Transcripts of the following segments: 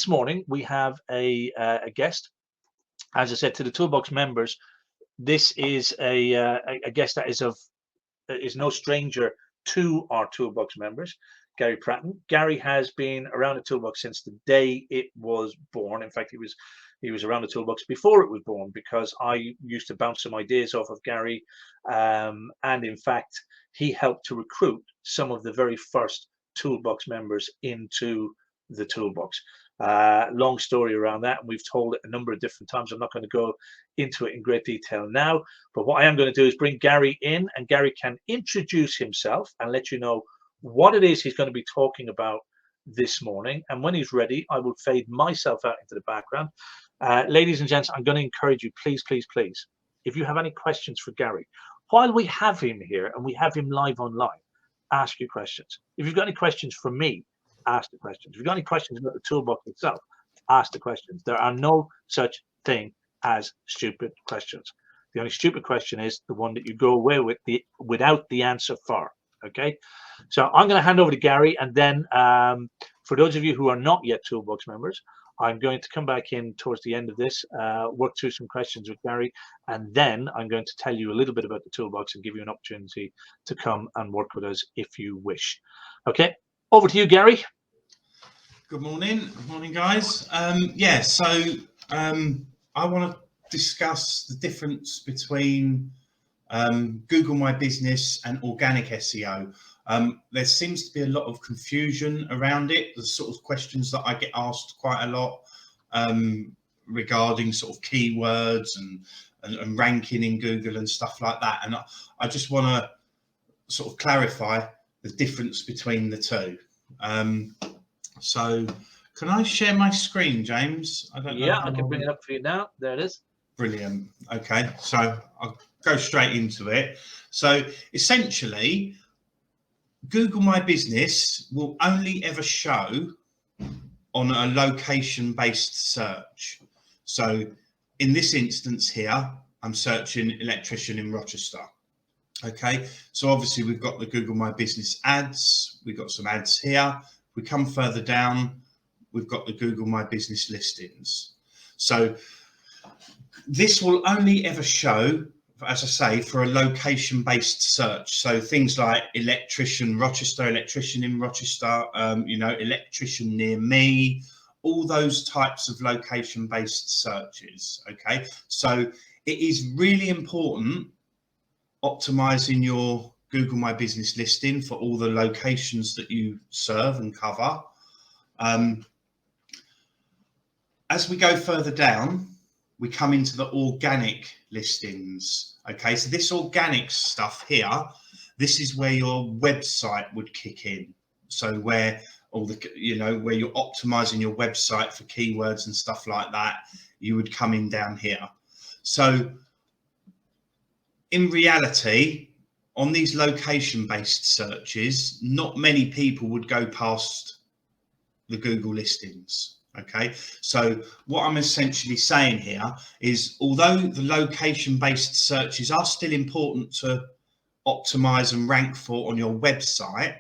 this morning we have a guest. As I said to the Toolbox members, this is a guest that is no stranger to our Toolbox members, Gary Pratten. Gary has been around the Toolbox since the day it was born. In fact, he was around the Toolbox before it was born, because I used to bounce some ideas off of Gary, and in fact, he helped to recruit some of the very first Toolbox members into the Toolbox. Long story around that, and we've told it a number of different times. I'm not going to go into it in great detail now, but what I am going to do is bring Gary in, and Gary can introduce himself and let you know what it is he's going to be talking about this morning. And when he's ready, I will fade myself out into the background. Ladies and gents, I'm going to encourage you, please, if you have any questions for Gary, while we have him here and we have him live online, ask your questions. If you've got any questions for me, ask the questions. If you've got any questions about the Toolbox itself, ask the questions. There are no such thing as stupid questions. The only stupid question is the one that you go away with without the answer for. Okay, so I'm going to hand over to Gary, and then for those of you who are not yet Toolbox members, I'm going to come back in towards the end of this, work through some questions with Gary, and then I'm going to tell you a little bit about the Toolbox and give you an opportunity to come and work with us if you wish. Okay, over to you, Gary. Good morning. Good morning, guys. Yeah, so I want to discuss the difference between Google My Business and organic SEO. There seems to be a lot of confusion around it. The sort of questions that I get asked quite a lot regarding sort of keywords and ranking in Google and stuff like that. And I just want to sort of clarify the difference between the two. So can I share my screen, James? I don't know. Yeah, I can bring it up for you now. There it is. Brilliant. Okay, so I'll go straight into it. So essentially, Google My Business will only ever show on a location-based search. So in this instance here, I'm searching electrician in Rochester. Okay, so obviously we've got the Google My Business ads. We've got some ads here. We come further down, we've got the Google My Business listings. So this will only ever show, as I say, for a location-based search. So things like electrician Rochester, electrician in Rochester, you know, electrician near me, all those types of location-based searches. Okay, so it is really important optimizing your Google My Business listing for all the locations that you serve and cover. As we go further down, we come into the organic listings. Okay, so this organic stuff here, this is where your website would kick in. So where all the, you know, where you're optimizing your website for keywords and stuff like that, you would come in down here. So in reality, on these location-based searches, not many people would go past the Google listings. Okay, so what I'm essentially saying here is, although the location-based searches are still important to optimize and rank for on your website,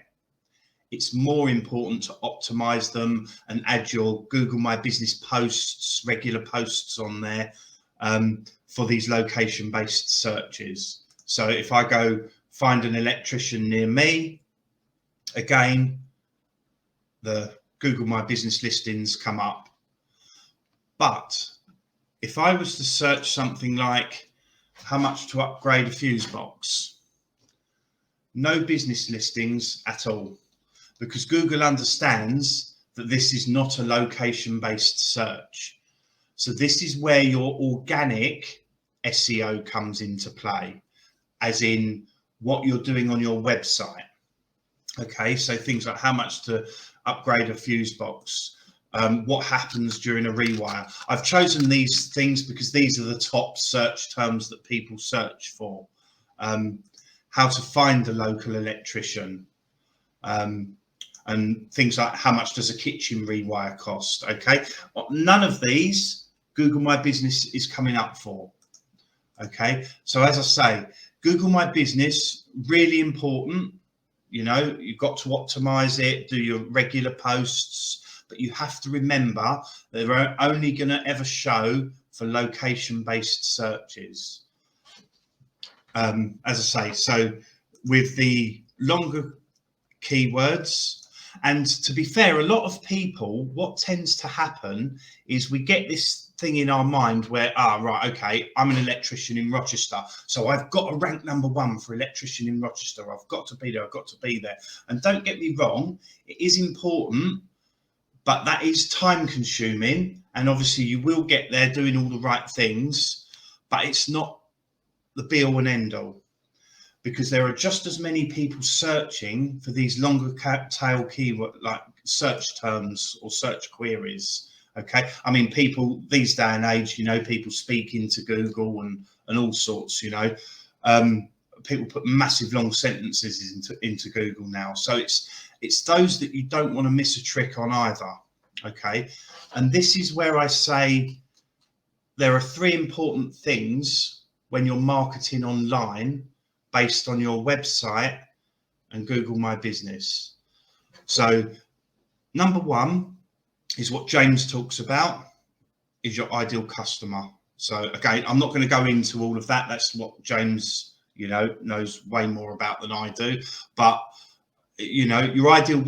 it's more important to optimize them and add your Google My Business posts, regular posts on there for these location-based searches. So if I go find an electrician near me, again, the Google My Business listings come up. But if I was to search something like how much to upgrade a fuse box, no business listings at all, because Google understands that this is not a location-based search. So this is where your organic SEO comes into play, as in what you're doing on your website. Okay, so things like how much to upgrade a fuse box, what happens during a rewire. I've chosen these things because these are the top search terms that people search for. How to find a local electrician, and things like how much does a kitchen rewire cost. Okay, none of these Google My Business is coming up for. Okay, so as I say, Google My Business, really important. You know, you've got to optimize it, do your regular posts, but you have to remember they're only going to ever show for location-based searches. As I say, so with the longer keywords, and to be fair, a lot of people, what tends to happen is we get this thing in our mind where, right, okay, I'm an electrician in Rochester, so I've got to rank #1 for electrician in Rochester. I've got to be there, I've got to be there. And don't get me wrong, it is important, but that is time consuming. And obviously you will get there doing all the right things, but it's not the be all and end all, because there are just as many people searching for these longer tail keyword like search terms or search queries. Okay, I mean, people these day and age, you know, people speak into Google and all sorts, you know, people put massive long sentences into Google now. So it's those that you don't want to miss a trick on either. Okay, and this is where I say there are 3 important things when you're marketing online based on your website and Google My Business. So #1 is what James talks about, is your ideal customer. So again, I'm not going to go into all of that. That's what James, you know, knows way more about than I do. But, you know,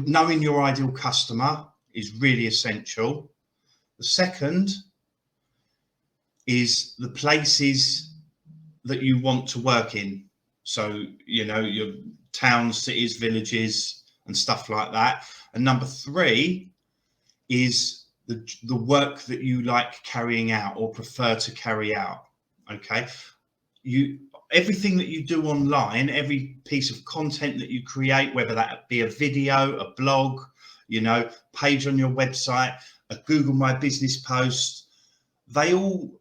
knowing your ideal customer is really essential. The second is the places that you want to work in. So, you know, your towns, cities, villages, and stuff like that. And #3 is the work that you like carrying out or prefer to carry out. Okay, everything that you do online, every piece of content that you create, whether that be a video, a blog, you know, page on your website, a Google My Business post, they all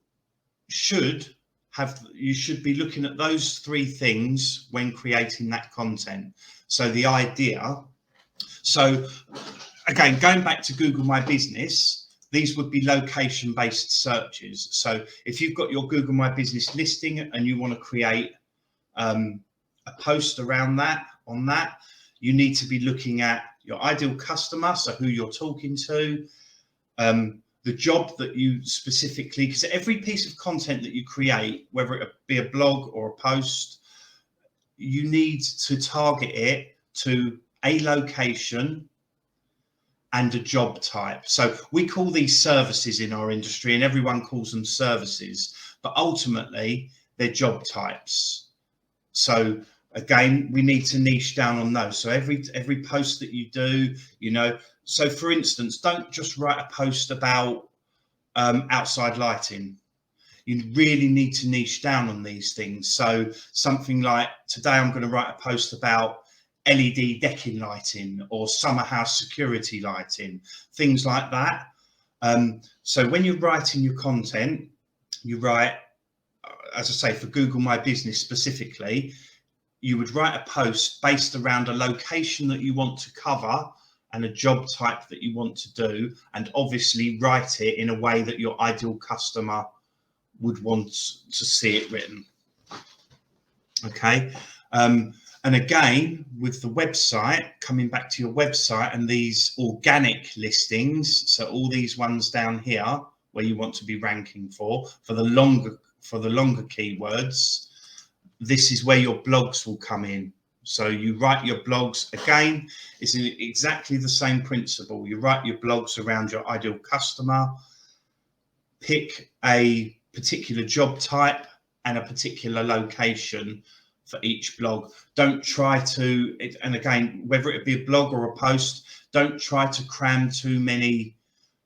should have, you should be looking at those 3 things when creating that content. So the idea, so again, going back to Google My Business, these would be location-based searches. So if you've got your Google My Business listing and you want to create a post around that, on that, you need to be looking at your ideal customer, so who you're talking to, the job that you specifically, because every piece of content that you create, whether it be a blog or a post, you need to target it to a location and a job type. So we call these services in our industry, and everyone calls them services, but ultimately they're job types. So again, we need to niche down on those. So every post that you do, you know, so for instance, don't just write a post about outside lighting. You really need to niche down on these things. So something like today, I'm going to write a post about LED decking lighting or summer house security lighting, things like that. So when you're writing your content, you write, as I say, for Google My Business specifically, you would write a post based around a location that you want to cover and a job type that you want to do, and obviously write it in a way that your ideal customer would want to see it written. Okay. And again, with the website, coming back to your website and these organic listings, so all these ones down here where you want to be ranking for the longer keywords, this is where your blogs will come in. So you write your blogs, again, it's exactly the same principle. You write your blogs around your ideal customer, pick a particular job type and a particular location for each blog. Don't try to, and again, whether it be a blog or a post, don't try to cram too many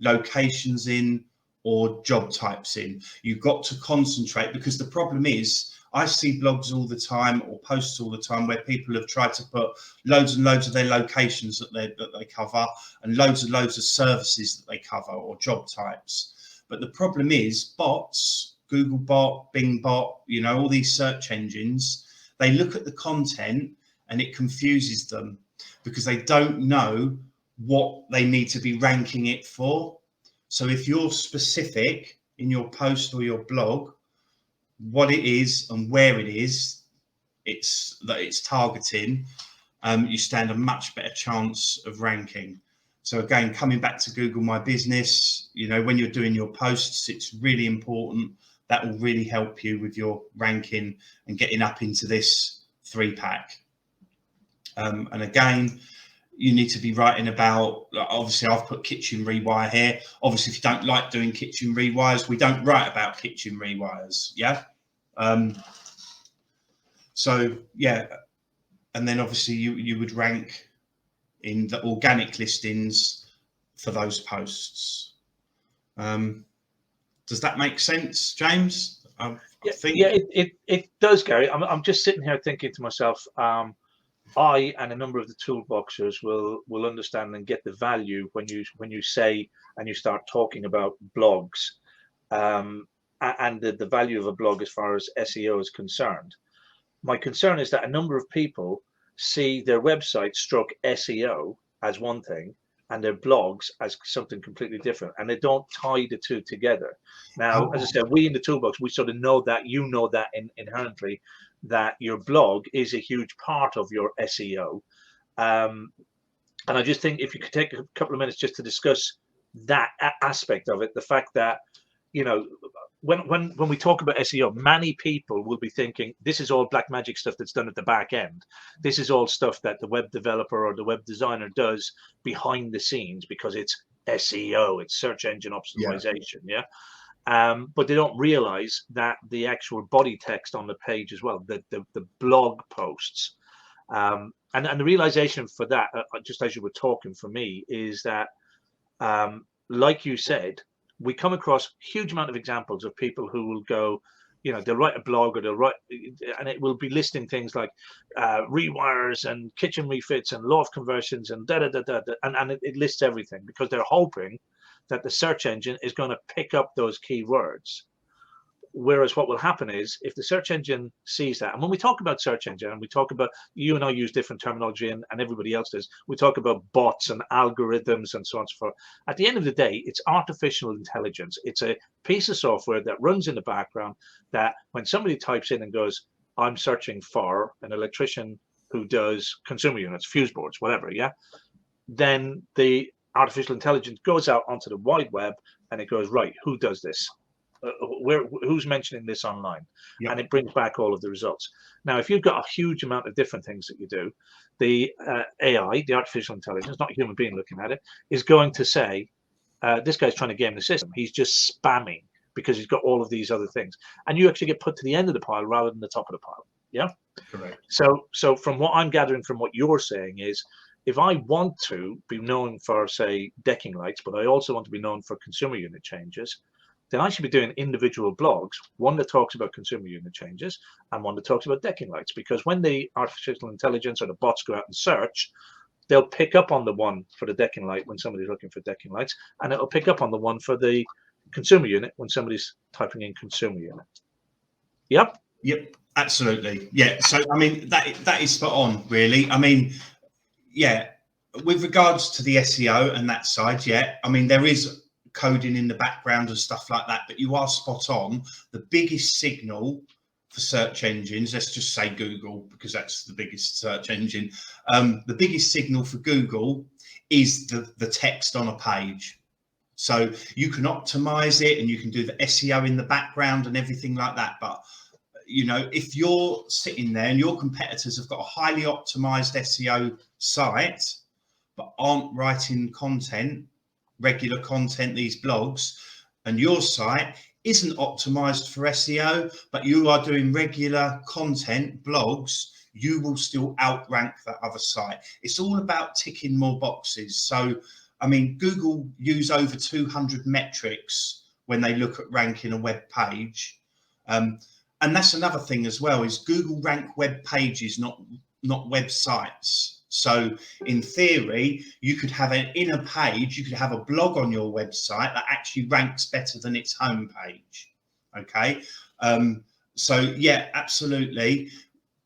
locations in or job types in. You've got to concentrate, because the problem is, I see blogs all the time or posts all the time where people have tried to put loads and loads of their locations that they cover and loads of services that they cover or job types. But the problem is bots, Google bot, Bing bot, you know, all these search engines, they look at the content and it confuses them because they don't know what they need to be ranking it for. So if you're specific in your post or your blog, what it is and where it is, it's targeting, you stand a much better chance of ranking. So again, coming back to Google My Business, you know, when you're doing your posts, it's really important. That will really help you with your ranking and getting up into this 3-pack. And again, you need to be writing about, obviously I've put kitchen rewire here. Obviously, if you don't like doing kitchen rewires, we don't write about kitchen rewires. Yeah. So yeah, and then obviously you would rank in the organic listings for those posts. Does that make sense, James? I think. Yeah, it does, Gary. I'm just sitting here thinking to myself, I and a number of the toolboxers will understand and get the value when you say and you start talking about blogs, and the value of a blog as far as SEO is concerned. My concern is that a number of people see their website stroke SEO as one thing and their blogs as something completely different, and they don't tie the two together. Now, as I said, we in the toolbox, we sort of know that, you know that inherently, that your blog is a huge part of your SEO. And I just think if you could take a couple of minutes just to discuss that aspect of it, the fact that, you know, when we talk about SEO, many people will be thinking this is all black magic stuff that's done at the back end. This is all stuff that the web developer or the web designer does behind the scenes because it's SEO, it's search engine optimization. Yeah. But they don't realize that the actual body text on the page as well, the blog posts, and the realization for that, just as you were talking, for me, is that, like you said, we come across huge amount of examples of people who will go, you know, they'll write a blog or they'll write, and it will be listing things like rewires and kitchen refits and law of conversions and and it lists everything because they're hoping that the search engine is going to pick up those keywords. Whereas what will happen is if the search engine sees that, and when we talk about search engine, and we talk about, you and I use different terminology, and everybody else does, we talk about bots and algorithms and so on and so forth. At the end of the day, it's artificial intelligence. It's a piece of software that runs in the background that when somebody types in and goes, I'm searching for an electrician who does consumer units, fuse boards, whatever, yeah, then the artificial intelligence goes out onto the wide web and it goes, right, who does this? Who's mentioning this online? Yep. And it brings back all of the results. Now, if you've got a huge amount of different things that you do, the AI, the artificial intelligence, not a human being looking at it, is going to say, this guy's trying to game the system. He's just spamming because he's got all of these other things. And you actually get put to the end of the pile rather than the top of the pile. Yeah. Correct. So from what I'm gathering from what you're saying is, if I want to be known for, say, decking lights, but I also want to be known for consumer unit changes, then I should be doing individual blogs, one that talks about consumer unit changes and one that talks about decking lights. Because when the artificial intelligence or the bots go out and search, they'll pick up on the one for the decking light when somebody's looking for decking lights, and it'll pick up on the one for the consumer unit when somebody's typing in consumer unit. Yep. Yep, absolutely. Yeah. So, I mean, that is spot on, really. I mean, yeah, with regards to the SEO and that side, yeah, I mean, there is coding in the background and stuff like that, but you are spot on. The biggest signal for search engines, let's just say Google, because that's the biggest search engine. The biggest signal for Google is the text on a page. So you can optimize it and you can do the SEO in the background and everything like that. But, you know, if you're sitting there and your competitors have got a highly optimized SEO site, but aren't writing content, regular content, these blogs, and your site isn't optimized for SEO, but you are doing regular content blogs, you will still outrank that other site. It's all about ticking more boxes. So, I mean, Google use over 200 metrics when they look at ranking a web page. And that's another thing as well, is Google rank web pages, not websites. So in theory, you could have an inner page, you could have a blog on your website that actually ranks better than its homepage. Okay. So yeah, absolutely.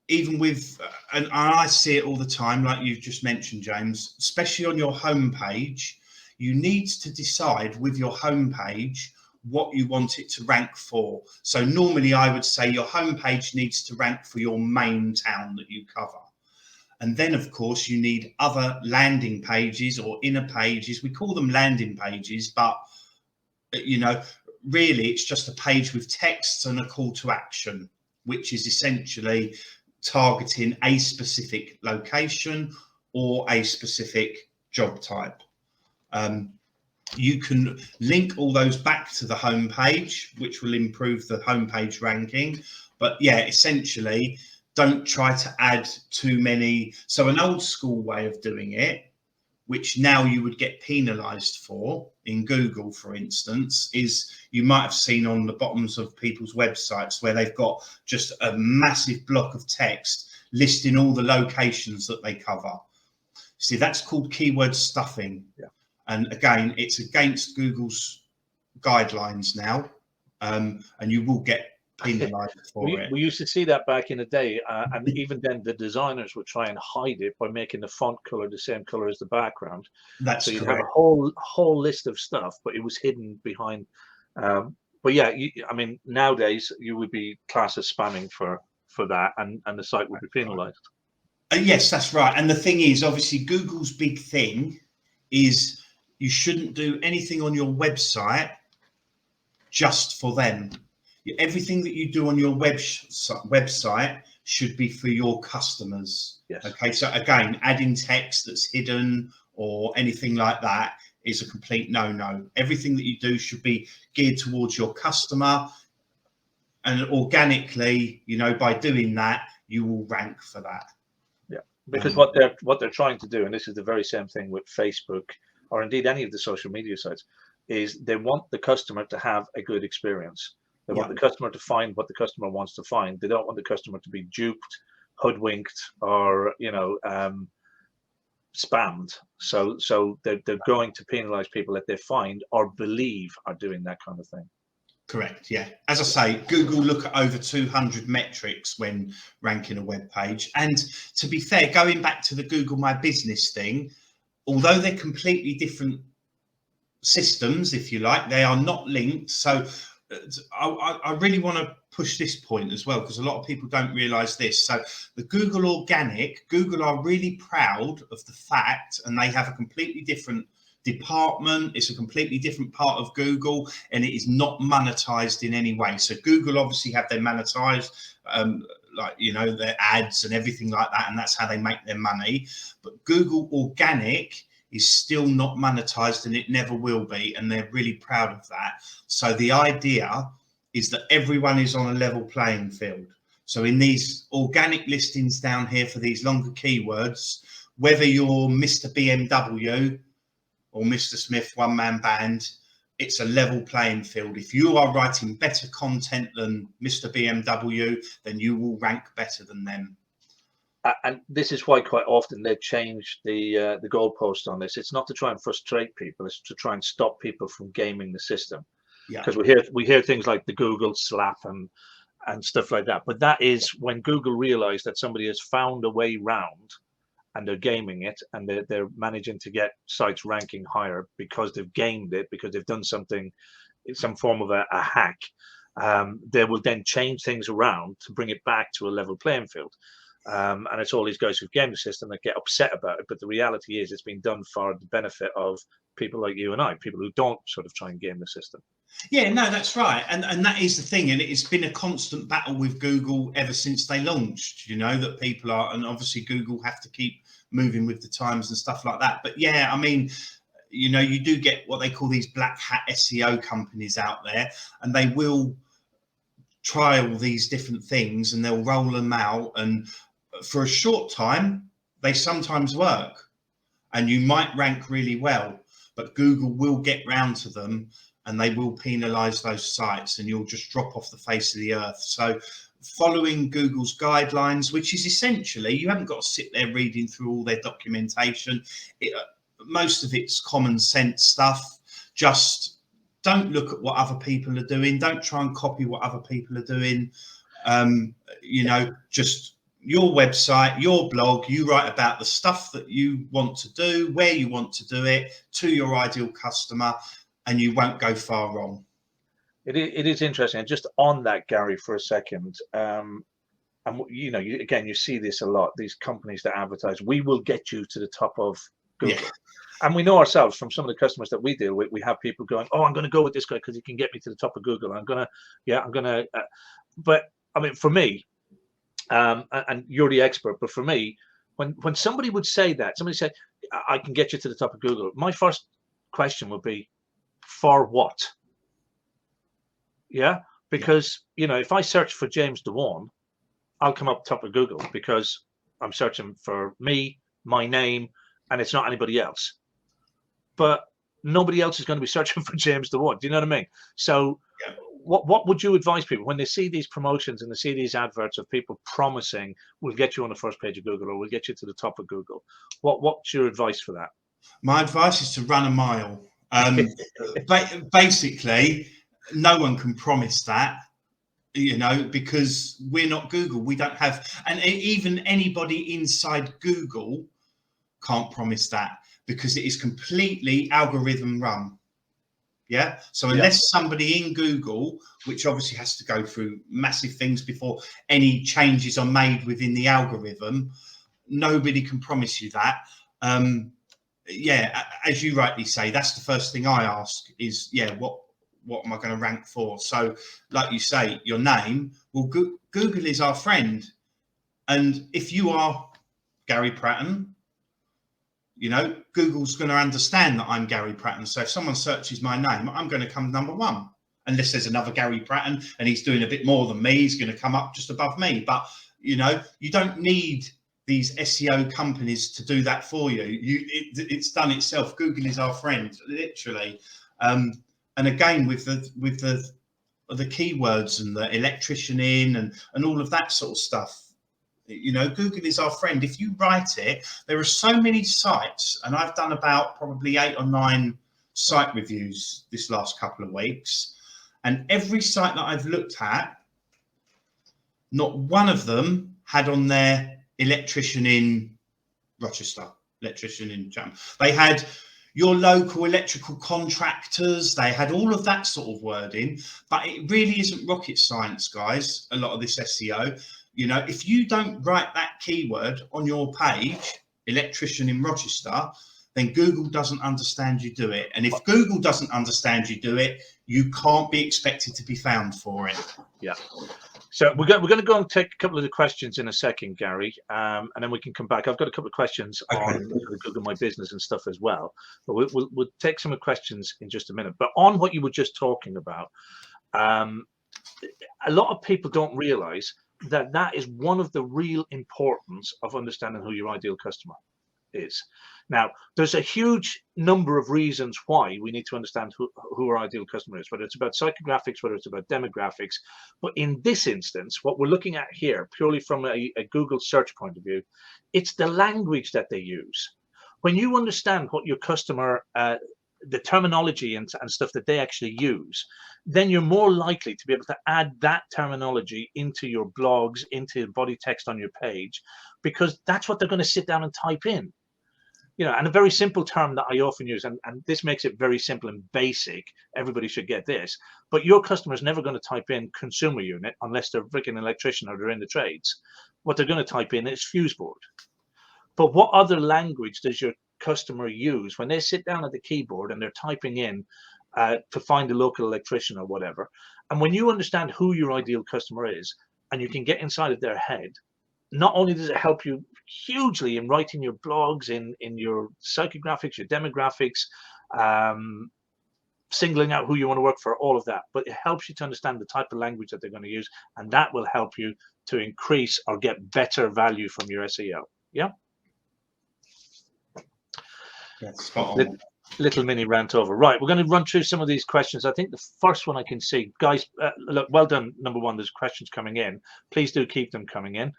Even with, and I see it all the time, like you've just mentioned, James, especially on your homepage, you need to decide with your homepage what you want it to rank for. So normally I would say your homepage needs to rank for your main town that you cover. And then, of course, you need other landing pages or inner pages. We call them landing pages, but, you know, really it's just a page with text and a call to action, which is essentially targeting a specific location or a specific job type. You can link all those back to the home page, which will improve the homepage ranking. But yeah, essentially, don't try to add too many. So an old school way of doing it, which now you would get penalized for in Google, for instance, is you might have seen on the bottoms of people's websites where they've got just a massive block of text listing all the locations that they cover. See, that's called keyword stuffing. Yeah. And again, it's against Google's guidelines now, and you will get penalized for it. We used to see that back in the day, and even then the designers would try and hide it by making the font color the same color as the background. That's so you'd correct. have a whole list of stuff, but it was hidden behind. But yeah, I mean, nowadays you would be classed as spamming for that, and the site would be penalized. Yes, that's right. And the thing is, obviously, Google's big thing is you shouldn't do anything on your website just for them. Everything that you do on your website should be for your customers. Yes. Okay. So again, adding text that's hidden or anything like that is a complete no-no. Everything that you do should be geared towards your customer, and organically, you know, by doing that, you will rank for that. Yeah, because what they're trying to do, and this is the very same thing with Facebook, or indeed any of the social media sites, is they want the customer to have a good experience. They want the customer to find what the customer wants to find. They don't want the customer to be duped, hoodwinked, or, you know, spammed. So they're going to penalize people that they find or believe are doing that kind of thing. Correct. Yeah. As I say, Google look at over 200 metrics when ranking a web page. And to be fair, going back to the Google My Business thing, although they're completely different systems, if you like, they are not linked. So I really want to push this point as well, because a lot of people don't realize this. So the Google Organic, Google are really proud of the fact, and they have a completely different department. It's a completely different part of Google, and it is not monetized in any way. So Google obviously have their monetized, like, you know, their ads and everything like that, and that's how they make their money. But Google Organic is still not monetized, and it never will be, and they're really proud of that. So the idea is that everyone is on a level playing field. So in these organic listings down here for these longer keywords, whether you're Mr. BMW or Mr. Smith one-man band, it's a level playing field. If you are writing better content than Mr. BMW, then you will rank better than them. And this is why quite often they change the goalpost on this. It's not to try and frustrate people; it's to try and stop people from gaming the system. Yeah. Because we hear things like the Google slap and stuff like that. But that is when Google realize that somebody has found a way round, and they're gaming it, and they're managing to get sites ranking higher because they've gamed it, because they've done something, some form of a hack. They will then change things around to bring it back to a level playing field. And it's all these guys who've gamed the system that get upset about it. But the reality is it's been done for the benefit of people like you and I, people who don't sort of try and game the system. Yeah, no, that's right. And that is the thing. And it's been a constant battle with Google ever since they launched, you know, that people are, and obviously Google have to keep moving with the times and stuff like that. But yeah, I mean, you know, you do get what they call these black hat SEO companies out there, and they will try all these different things and they'll roll them out. And for a short time, they sometimes work and you might rank really well, but Google will get round to them and they will penalize those sites and you'll just drop off the face of the earth. So following Google's guidelines, which is essentially, you haven't got to sit there reading through all their documentation. Most of it's common sense stuff. Just don't look at what other people are doing. Don't try and copy what other people are doing. You know, just your website, your blog, you write about the stuff that you want to do, where you want to do it, to your ideal customer, and you won't go far wrong. It is interesting. And just on that, Gary, for a second, and you know, again, you see this a lot. These companies that advertise, we will get you to the top of Yeah. Google. And we know ourselves from some of the customers that we deal with, we have people going, oh, I'm going to go with this guy because he can get me to the top of Google. I'm going to, but I mean, for me, and you're the expert, but for me, when somebody would say that, somebody said, I can get you to the top of Google, my first question would be, for what? Yeah, because, you know, if I search for James DeWan, I'll come up top of Google because I'm searching for me, my name, and it's not anybody else. But nobody else is going to be searching for James DeWan. Do you know what I mean? So Yeah. what would you advise people when they see these promotions and they see these adverts of people promising we'll get you on the first page of Google or we'll get you to the top of Google? What's your advice for that? My advice is to run a mile. Basically, no one can promise that, you know, because we're not Google. We don't have, and even anybody inside Google can't promise that because it is completely algorithm run. Yeah. So unless somebody in Google, which obviously has to go through massive things before any changes are made within the algorithm, nobody can promise you that. Yeah, as you rightly say, that's the first thing I ask is, yeah, what am I going to rank for? So, like you say, your name. Well, Google is our friend, and if you are Gary Pratten, you know, Google's going to understand that I'm Gary Pratten. So if someone searches my name, I'm going to come number one. Unless there's another Gary Pratten and he's doing a bit more than me, he's going to come up just above me. But, you know, you don't need these SEO companies to do that for you. It's done itself. Google is our friend, literally. And again, with the keywords and the electrician in and all of that sort of stuff, you know, Google is our friend. If you write it, there are so many sites, and I've done about probably 8 or 9 site reviews this last couple of weeks, and every site that I've looked at, not one of them had on their electrician in Rochester, electrician in Chatham. They had your local electrical contractors, they had all of that sort of wording, but it really isn't rocket science, guys, a lot of this SEO. You know, if you don't write that keyword on your page, electrician in Rochester, then Google doesn't understand you do it. And if Google doesn't understand you do it, you can't be expected to be found for it. Yeah. So we're going to go and take a couple of the questions in a second, Gary, and then we can come back. I've got a couple of questions on Google My Business and stuff as well, but we'll take some of the questions in just a minute. But on what you were just talking about, a lot of people don't realize that is one of the real importance of understanding who your ideal customer is. Now, there's a huge number of reasons why we need to understand who our ideal customer is, whether it's about psychographics, whether it's about demographics. But in this instance, what we're looking at here, purely from a Google search point of view, it's the language that they use. When you understand what your customer, the terminology and stuff that they actually use, then you're more likely to be able to add that terminology into your blogs, into the body text on your page, because that's what they're going to sit down and type in. You know, and a very simple term that I often use, and this makes it very simple and basic, everybody should get this, but your customer is never going to type in consumer unit unless they're a freaking electrician or they're in the trades. What they're going to type in is fuse board. But what other language does your customer use when they sit down at the keyboard and they're typing in to find a local electrician or whatever? And when you understand who your ideal customer is and you can get inside of their head, not only does it help you hugely in writing your blogs, in your psychographics, your demographics, singling out who you want to work for, all of that, but it helps you to understand the type of language that they're going to use, and that will help you to increase or get better value from your SEO. Yeah. That's spot on. Little mini rant over. Right, we're going to run through some of these questions. I think the first one I can see, guys, look, well done. Number one, there's questions coming in. Please do keep them coming in.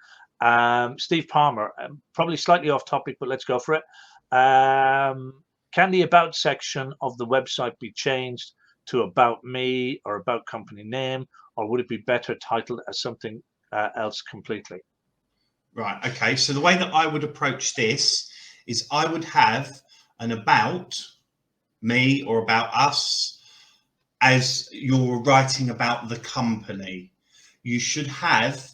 Steve Palmer, probably slightly off topic, but let's go for it. Can the about section of the website be changed to about me or about company name, or would it be better titled as something else completely? Right. Okay. So the way that I would approach this is I would have an about me or about us as you're writing about the company. You should have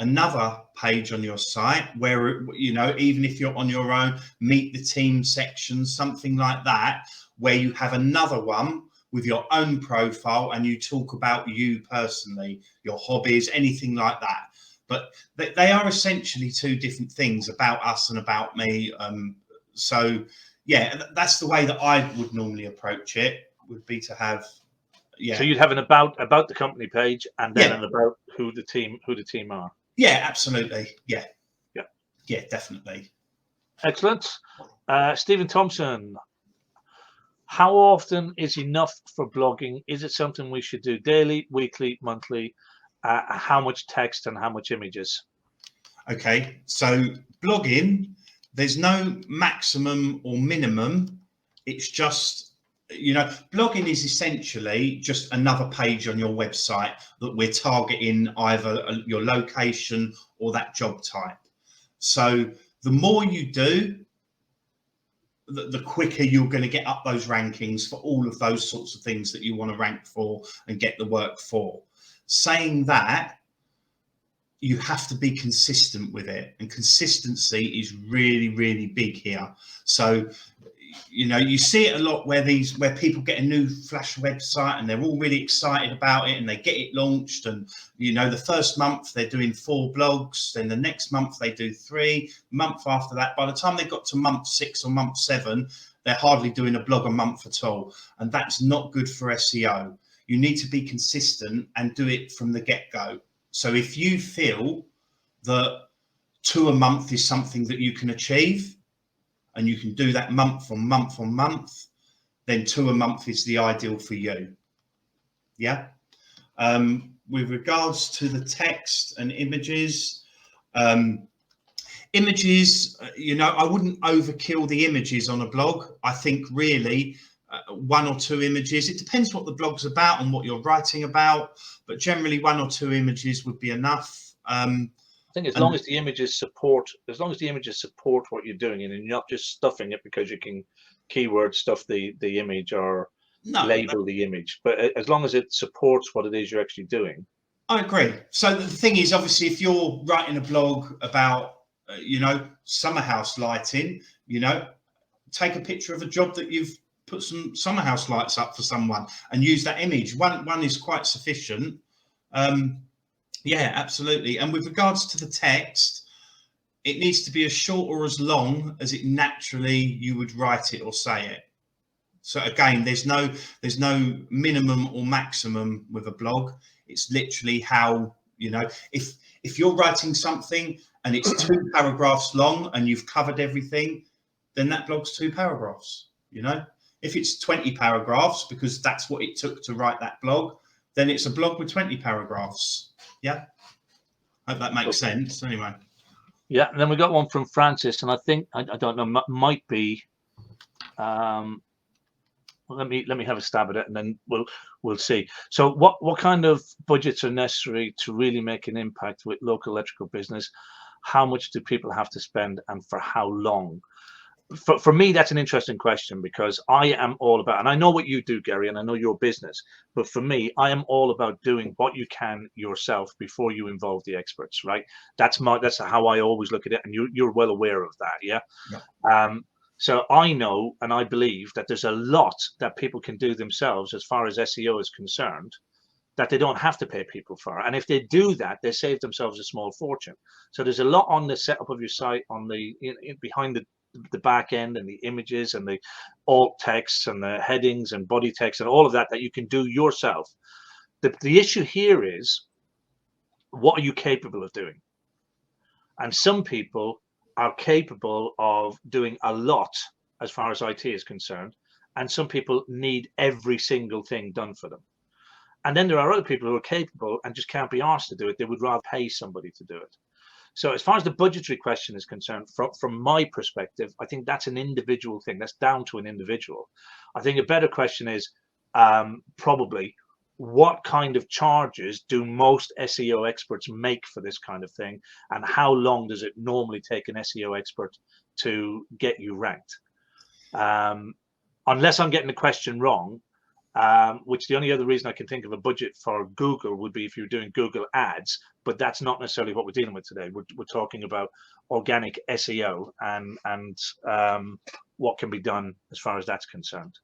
another page on your site where, you know, even if you're on your own, meet the team section, something like that, where you have another one with your own profile and you talk about you personally, your hobbies, anything like that. But they are essentially two different things, about us and about me. So yeah, that's the way that I would normally approach it, would be to have, yeah. So you'd have an about the company page, and then Yeah. an about who the team are. Yeah, absolutely. Yeah. Yeah. Yeah, definitely. Excellent. Stephen Thompson, how often is enough for blogging? Is it something we should do daily, weekly, monthly? How much text and how much images? Okay, so blogging, there's no maximum or minimum. It's just, you know, blogging is essentially just another page on your website that we're targeting either your location or that job type. So the more you do, the quicker you're going to get up those rankings for all of those sorts of things that you want to rank for and get the work for. Saying that, you have to be consistent with it, and consistency is really, really big here. So, you know, you see it a lot where people get a new flash website and they're all really excited about it and they get it launched, and you know, the first month they're doing 4 blogs, then the next month they do 3, month after that, by the time they got to month 6 or month 7, they're hardly doing a blog a month at all, and that's not good for SEO. You need to be consistent and do it from the get-go. So if you feel that 2 a month is something that you can achieve, and you can do that month on month on month, then 2 a month is the ideal for you. Yeah. With regards to the text and images, you know, I wouldn't overkill the images on a blog. I think really 1 or 2 images. It depends what the blog's about and what you're writing about, but generally 1 or 2 images would be enough. I think as long as the images support what you're doing, and you're not just stuffing it because you can keyword stuff the image or label the image, but as long as it supports what it is you're actually doing. I agree. So the thing is, obviously, if you're writing a blog about, you know, summer house lighting, you know, take a picture of a job that you've put some summer house lights up for someone and use that image. One is quite sufficient. Yeah, absolutely. And with regards to the text, it needs to be as short or as long as it naturally you would write it or say it. So again, there's no minimum or maximum with a blog. It's literally how, you know, if you're writing something and it's 2 paragraphs long and you've covered everything, then that blog's 2 paragraphs. You know, if it's 20 paragraphs because that's what it took to write that blog, then it's a blog with 20 paragraphs. Yeah, hope that makes sense. Anyway. Yeah, and then we got one from Francis, and I think I don't know, might be. Let me have a stab at it, and then we'll see. So, what kind of budgets are necessary to really make an impact with local electrical business? How much do people have to spend, and for how long? For me, that's an interesting question, because I am all about, and I know what you do, Gary, and I know your business, but for me, I am all about doing what you can yourself before you involve the experts, right? That's how I always look at it, and you're well aware of that, yeah? So I know, and I believe that there's a lot that people can do themselves as far as SEO is concerned, that they don't have to pay people for. And if they do that, they save themselves a small fortune. So there's a lot on the setup of your site, on the behind the back end, and the images and the alt texts and the headings and body text and all of that you can do yourself. The issue here is, what are you capable of doing? And some people are capable of doing a lot as far as IT is concerned, and some people need every single thing done for them. And then there are other people who are capable and just can't be asked to do it. They would rather pay somebody to do it. So as far as the budgetary question is concerned, from my perspective, I think that's an individual thing. That's down to an individual. I think a better question is probably, what kind of charges do most SEO experts make for this kind of thing? And how long does it normally take an SEO expert to get you ranked? Unless I'm getting the question wrong, which the only other reason I can think of a budget for Google would be if you're doing Google ads, but that's not necessarily what we're dealing with today. We're talking about organic SEO and what can be done as far as that's concerned.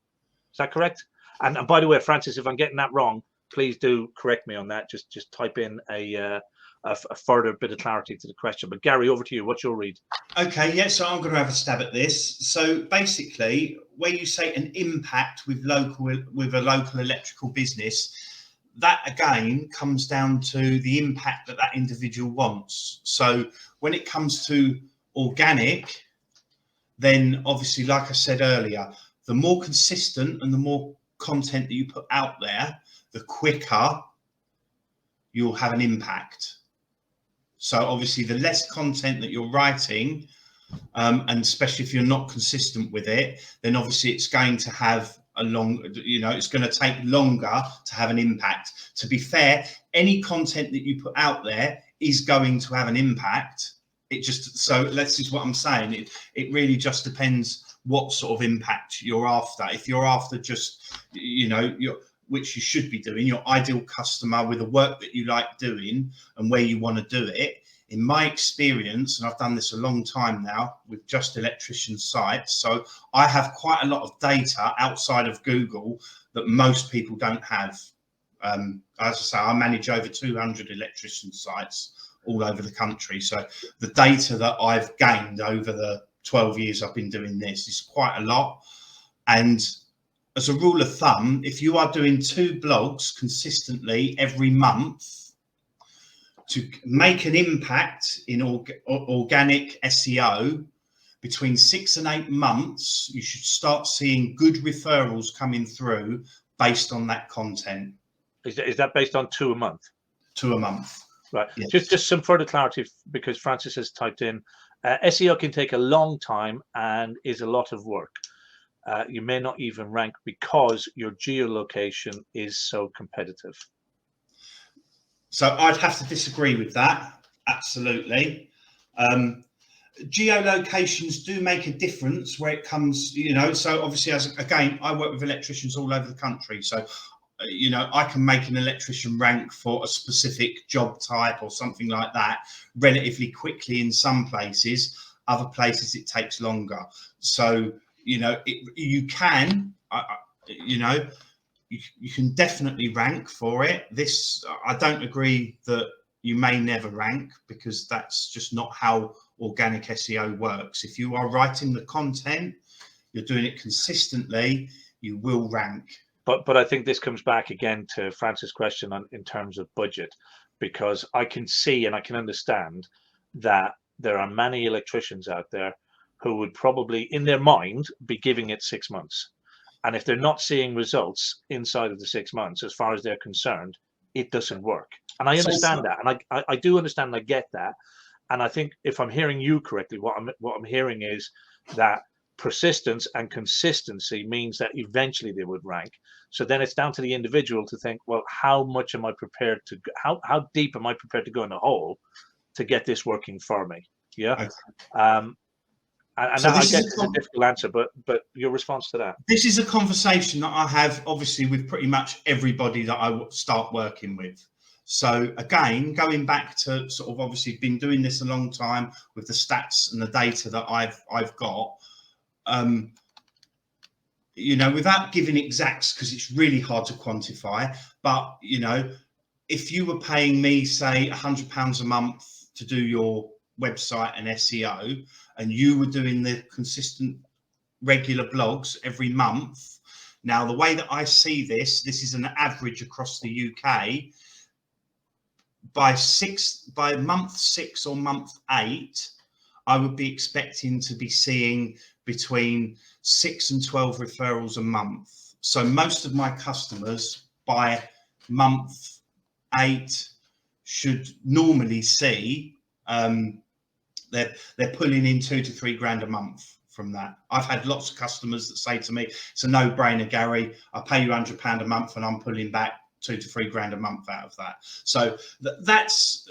Is that correct? And by the way, Francis, if I'm getting that wrong, please do correct me on that. Just type in a further bit of clarity to the question. But Gary, over to you. What's your read? Okay, yeah, so I'm going to have a stab at this. So basically, where you say an impact with a local electrical business, that again comes down to the impact that that individual wants. So when it comes to organic, then obviously, like I said earlier, the more consistent and the more content that you put out there, the quicker you'll have an impact. So obviously, the less content that you're writing, and especially if you're not consistent with it, then obviously it's going to have it's going to take longer to have an impact. To be fair, any content that you put out there is going to have an impact. This is what I'm saying. It really just depends what sort of impact you're after. If you're after just, which you should be doing, your ideal customer with the work that you like doing and where you want to do it. In my experience, and I've done this a long time now with just electrician sites, so I have quite a lot of data outside of Google that most people don't have. As I say, I manage over 200 electrician sites all over the country. So the data that I've gained over the 12 years I've been doing this is quite a lot. And as a rule of thumb, if you are doing 2 blogs consistently every month, to make an impact in organic SEO, between 6 and 8 months, you should start seeing good referrals coming through based on that content. Is that based on 2 a month? 2 a month. Right. Yes. Just some further clarity, because Francis has typed in, SEO can take a long time and is a lot of work. You may not even rank because your geolocation is so competitive. So I'd have to disagree with that. Absolutely. Geolocations do make a difference where it comes, so obviously, again, I work with electricians all over the country. So, I can make an electrician rank for a specific job type or something like that relatively quickly in some places. Other places it takes longer. So, you can definitely rank for it. I don't agree that you may never rank, because that's just not how organic SEO works. If you are writing the content, you're doing it consistently, you will rank. But I think this comes back again to Francis' question in terms of budget, because I can see and I can understand that there are many electricians out there who would probably, in their mind, be giving it 6 months. And if they're not seeing results inside of the 6 months, as far as they're concerned, it doesn't work. And I understand that. And I do understand and I get that. And I think if I'm hearing you correctly, what I'm hearing is that persistence and consistency means that eventually they would rank. So then it's down to the individual to think, well, how much am I prepared to, how deep am I prepared to go in the hole to get this working for me? Yeah. Okay. And so I guess it's a difficult answer, but your response to that? This is a conversation that I have obviously with pretty much everybody that I start working with. So again, going back to sort of obviously been doing this a long time with the stats and the data that I've got, without giving exacts, because it's really hard to quantify, but if you were paying me, say, £100 a month to do your website and SEO, and you were doing the consistent regular blogs every month. Now, the way that I see this is an average across the UK. By month 6 or month 8, I would be expecting to be seeing between 6 and 12 referrals a month. So most of my customers by month 8 should normally see they're pulling in 2 to 3 grand a month from that. I've had lots of customers that say to me, it's a no-brainer, Gary. I pay you £100 a month and I'm pulling back 2 to 3 grand a month out of that. So that's,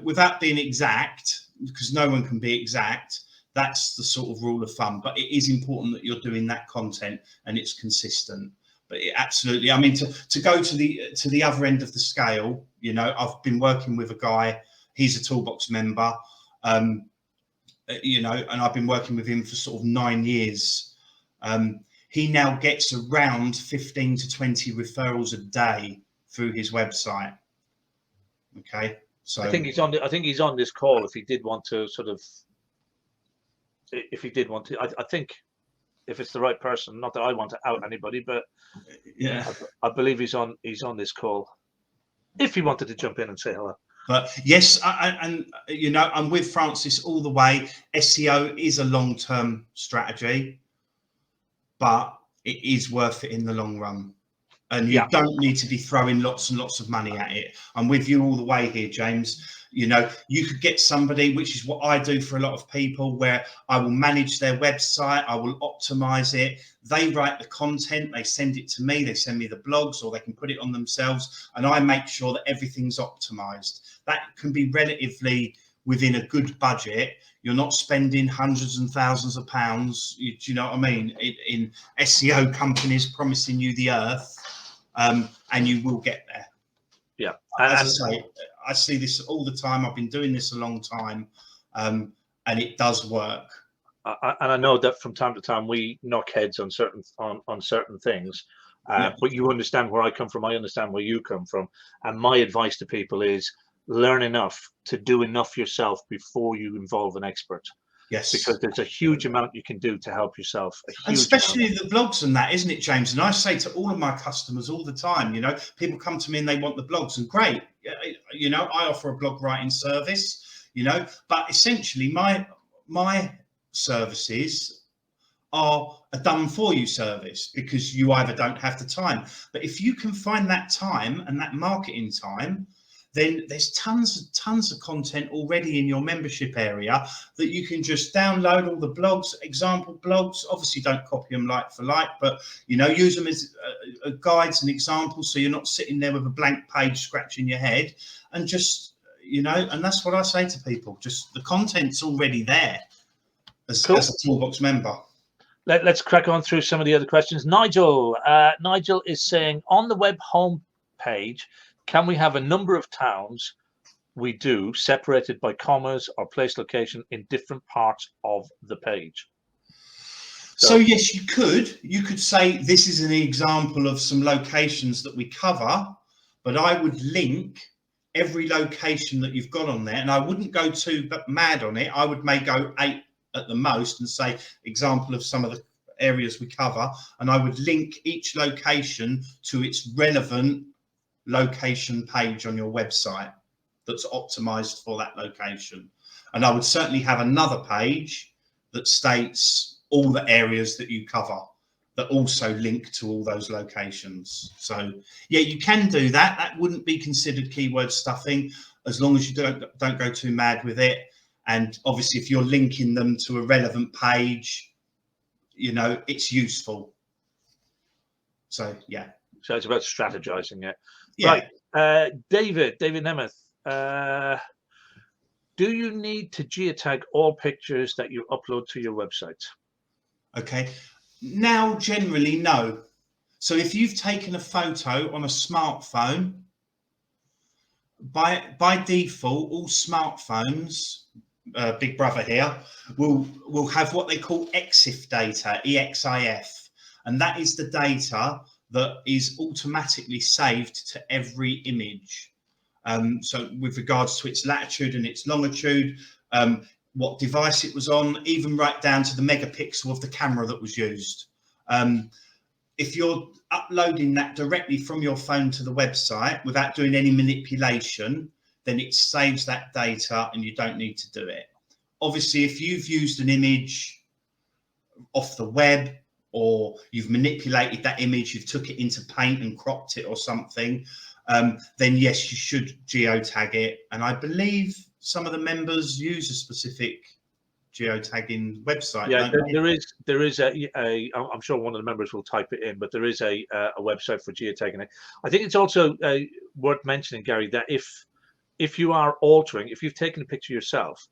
without being exact, because no one can be exact, that's the sort of rule of thumb. But it is important that you're doing that content and it's consistent. But absolutely, I mean, to go to the other end of the scale, you know, I've been working with a guy. He's a Toolbox member, you know, and I've been working with him for sort of 9 years. He now gets around 15 to 20 referrals a day through his website. Okay, so I think he's on. I think he's on this call. If he did want to sort of, if he did want to, I think if it's the right person. Not that I want to out anybody, but yeah. I believe he's on this call. If he wanted to jump in and say hello. But yes, and you know, I'm with Francis all the way. SEO is a long-term strategy, but it is worth it in the long run. And you don't need to be throwing lots and lots of money at it. I'm with you all the way here, James. You know, you could get somebody, which is what I do for a lot of people, where I will manage their website, I will optimize it. They write the content, they send it to me, they send me the blogs, or they can put it on themselves, and I make sure that everything's optimized. That can be relatively within a good budget. You're not spending hundreds and thousands of pounds. Do you know what I mean? In SEO companies promising you the earth. And you will get there. Yeah. As I say, I see this all the time. I've been doing this a long time, and it does work. And I know that from time to time we knock heads on certain things, but you understand where I come from. I understand where you come from. And my advice to people is learn enough to do enough yourself before you involve an expert. Yes, because there's a huge amount you can do to help yourself. And especially the blogs and that, isn't it, James? And I say to all of my customers all the time, you know, people come to me and they want the blogs, and great, you know, I offer a blog writing service, you know, but essentially my services are a done for you service, because you either don't have the time. But if you can find that time and that marketing time, then there's tons of content already in your membership area that you can just download all the blogs, example blogs. Obviously don't copy them like for like, but you know, use them as guides and examples, so you're not sitting there with a blank page scratching your head. And just, you know, and that's what I say to people, just the content's already there as a Toolbox member. Let's crack on through some of the other questions. Nigel is saying, on the web home page, can we have a number of towns? We do, separated by commas or place location in different parts of the page. So yes, you could say this is an example of some locations that we cover, but I would link every location that you've got on there, and I wouldn't go too mad on it. I would may go 8 at the most and say example of some of the areas we cover, and I would link each location to its relevant location page on your website that's optimized for that location. And I would certainly have another page that states all the areas that you cover that also link to all those locations. So yeah, you can do that. That wouldn't be considered keyword stuffing, as long as you don't go too mad with it. And obviously if you're linking them to a relevant page, you know, it's useful. So yeah. So it's about strategizing it. Yeah. Right. David Nemeth, do you need to geotag all pictures that you upload to your website? Okay. Now, generally, no. So if you've taken a photo on a smartphone, by default, all smartphones, Big Brother here, will have what they call EXIF data, EXIF, and that is the data that is automatically saved to every image. So with regards to its latitude and its longitude, what device it was on, even right down to the megapixel of the camera that was used. If you're uploading that directly from your phone to the website without doing any manipulation, then it saves that data and you don't need to do it. Obviously, if you've used an image off the web, or you've manipulated that image, you've took it into Paint and cropped it or something, then yes, you should geotag it. And I believe some of the members use a specific geotagging website. Yeah, there is a I'm sure one of the members will type it in, but there is a website for geotagging it. I think it's also worth mentioning, Gary, that if you are altering, if you've taken a picture yourself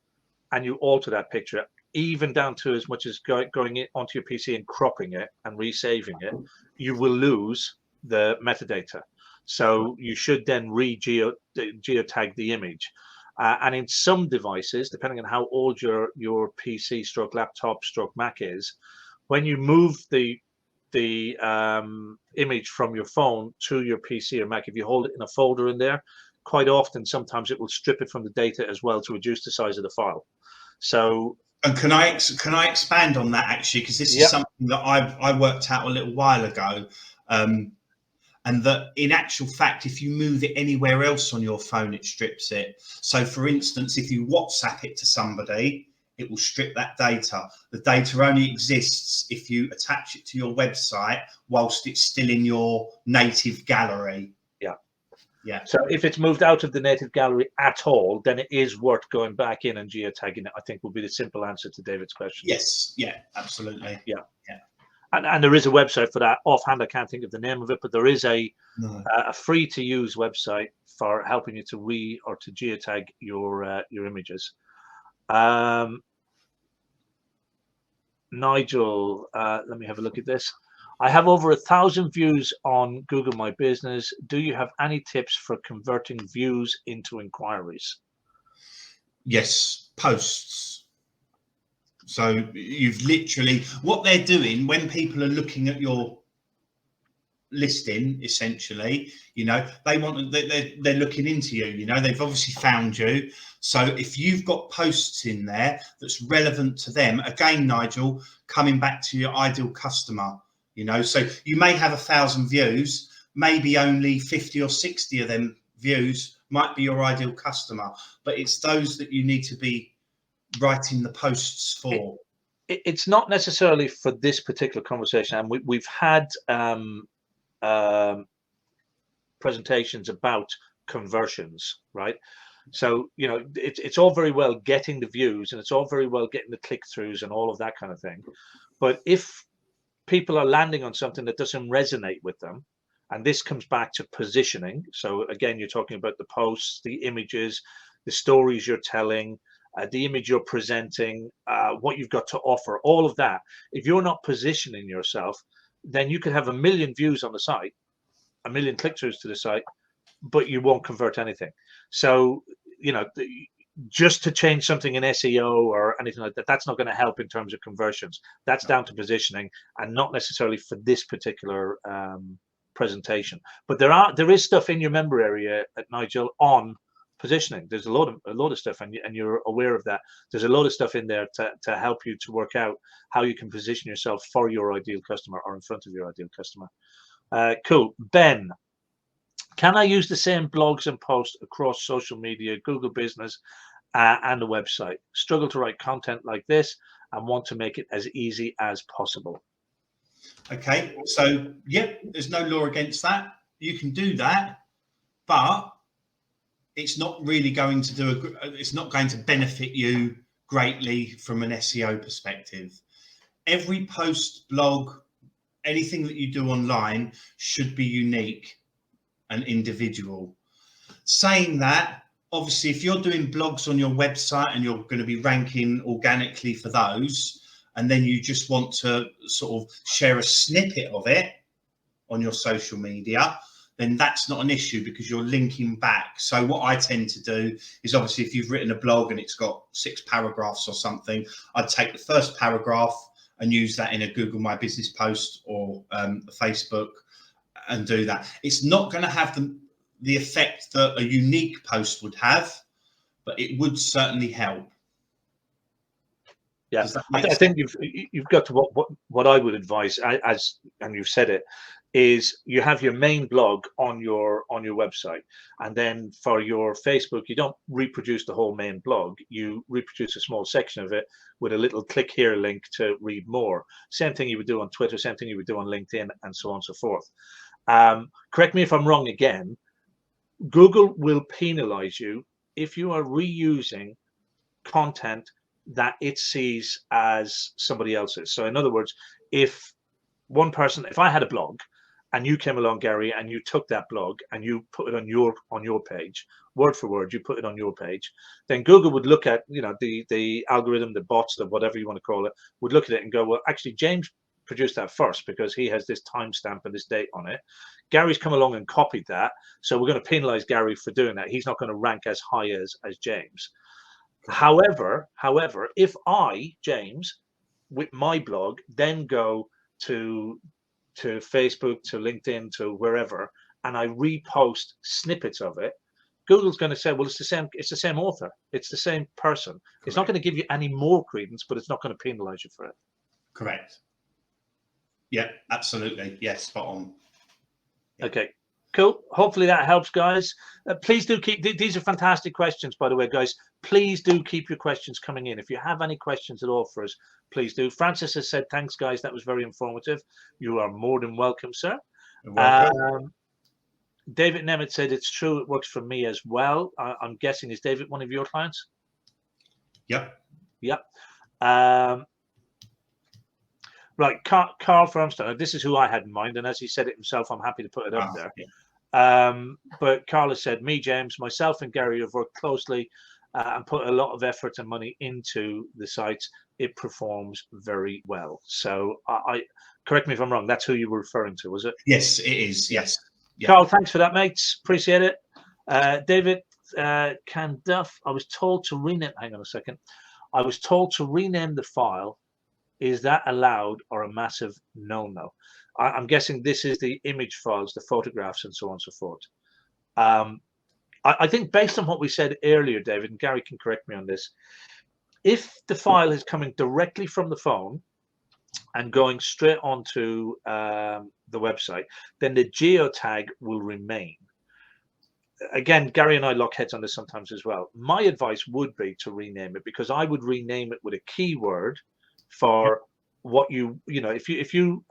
and you alter that picture, even down to as much as going it onto your PC and cropping it and resaving it, you will lose the metadata. So you should then geotag the image. And in some devices, depending on how old your PC stroke laptop stroke Mac is, when you move the image from your phone to your PC or Mac, if you hold it in a folder in there, quite often, sometimes it will strip it from the data as well to reduce the size of the file. So, and can I expand on that actually, because this is something that I worked out a little while ago, and that in actual fact, if you move it anywhere else on your phone, it strips it. So, for instance, if you WhatsApp it to somebody, it will strip that data. The data only exists if you attach it to your website whilst it's still in your native gallery. Yeah. So if it's moved out of the native gallery at all, then it is worth going back in and geotagging it, I think, would be the simple answer to David's question. Yes. Yeah, absolutely. Yeah. And there is a website for that. Offhand, I can't think of the name of it, but there is a free to use website for helping you to to geotag your images. Nigel, let me have a look at this. I have over 1,000 views on Google My Business. Do you have any tips for converting views into inquiries? Yes, posts. So you've literally, what they're doing when people are looking at your listing, essentially, you know, they're looking into you, you know, they've obviously found you. So if you've got posts in there that's relevant to them, again, Nigel, coming back to your ideal customer, you know, so you may have 1,000 views, maybe only 50 or 60 of them views might be your ideal customer, but it's those that you need to be writing the posts for. It's not necessarily for this particular conversation, and we've had presentations about conversions, right? So, you know, it's all very well getting the views, and it's all very well getting the click-throughs and all of that kind of thing, but if people are landing on something that doesn't resonate with them, and this comes back to positioning. So again, you're talking about the posts, the images, the stories you're telling, the image you're presenting, what you've got to offer, all of that. If you're not positioning yourself, then you could have 1 million views on the site, 1 million click-throughs to the site, but you won't convert anything. So, you know, just to change something in SEO or anything like that, that's not going to help in terms of conversions. That's down to positioning and not necessarily for this particular presentation. But there is stuff in your member area at Nigel on positioning. There's a lot of stuff, and you're aware of that. There's a lot of stuff in there to help you to work out how you can position yourself for your ideal customer or in front of your ideal customer. Cool. Ben, can I use the same blogs and posts across social media, Google Business, and a website? Struggle to write content like this and want to make it as easy as possible. Okay, so yep, there's no law against that. You can do that, but it's not really going to it's not going to benefit you greatly from an SEO perspective. Every post, blog, anything that you do online should be unique and individual. Saying that, obviously, if you're doing blogs on your website and you're going to be ranking organically for those, and then you just want to sort of share a snippet of it on your social media, then that's not an issue because you're linking back. So what I tend to do is, obviously, if you've written a blog and it's got 6 paragraphs or something, I'd take the first paragraph and use that in a Google My Business post or Facebook and do that. It's not going to have the effect that a unique post would have, but it would certainly help. Yeah, I think you've got to what I would advise, and you've said it, is you have your main blog on your website, and then for your Facebook, you don't reproduce the whole main blog. You reproduce a small section of it with a little click here link to read more. Same thing you would do on Twitter, same thing you would do on LinkedIn, and so on and so forth. Correct me if I'm wrong again. Google will penalize you if you are reusing content that it sees as somebody else's. So in other words, if I had a blog and you came along, Gary, and you took that blog and you put it on your page, word for word, you put it on your page, then Google would look at, you know, the algorithm, the bots, the whatever you want to call it, would look at it and go, well, actually, James produced that first because he has this timestamp and this date on it. Gary's come along and copied that, so we're going to penalize Gary for doing that. He's not going to rank as high as James. However, if I, James, with my blog, then go to Facebook, to LinkedIn, to wherever, and I repost snippets of it, Google's going to say, well, it's the same author, it's the same person. Correct. It's not going to give you any more credence, but it's not going to penalize you for it. Correct. Yeah, absolutely. Yes, spot on. Yeah. Okay, cool. Hopefully that helps, guys. Please do keep, these are fantastic questions, by the way, guys. Please do keep your questions coming in. If you have any questions at all for us, please do. Francis has said, thanks, guys. That was very informative. You are more than welcome, sir. You're welcome. David Nemeth said, it's true, it works for me as well. I'm guessing, is David one of your clients? Yep. Yep. Right, Carl Firmstone, this is who I had in mind, and as he said it himself, I'm happy to put it up there. Yeah. But Carl has said, me, James, myself and Gary have worked closely and put a lot of effort and money into the site. It performs very well. So I correct me if I'm wrong, that's who you were referring to, was it? Yes, it is, yes. Yeah. Carl, thanks for that, mates. Appreciate it. David Canduff, I was told to rename, hang on a second. I was told to rename the file. Is that allowed or a massive no-no? I'm guessing this is the image files, the photographs and so on and so forth. I think based on what we said earlier, David, and Gary can correct me on this, if the file is coming directly from the phone and going straight onto the website, then the geotag will remain. Again, Gary and I lock heads on this sometimes as well. My advice would be to rename it, because I would rename it with a keyword for what you know, if you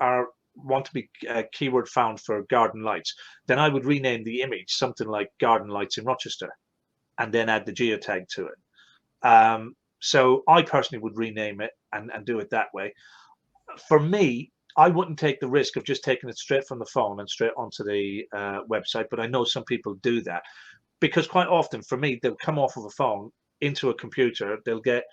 want to be a keyword found for garden lights, then I would rename the image something like garden lights in Rochester and then add the geotag to it. So I personally would rename it and do it that way. For me, I wouldn't take the risk of just taking it straight from the phone and straight onto the website, but I know some people do that, because quite often for me, they'll come off of a phone into a computer, they'll get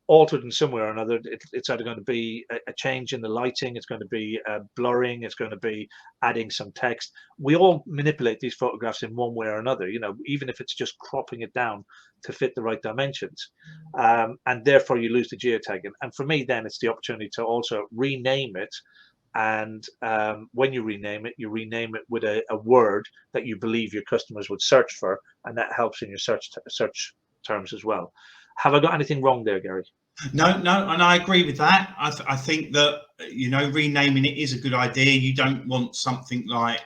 altered in some way or another. It's either going to be a change in the lighting, it's going to be blurring, it's going to be adding some text. We all manipulate these photographs in one way or another, you know, even if it's just cropping it down to fit the right dimensions, and therefore you lose the geotagging. And for me, then it's the opportunity to also rename it. And when you rename it with a word that you believe your customers would search for, and that helps in your search terms as well. Have I got anything wrong there, Gary? No, and I agree with that. I think that, you know, renaming it is a good idea. You don't want something like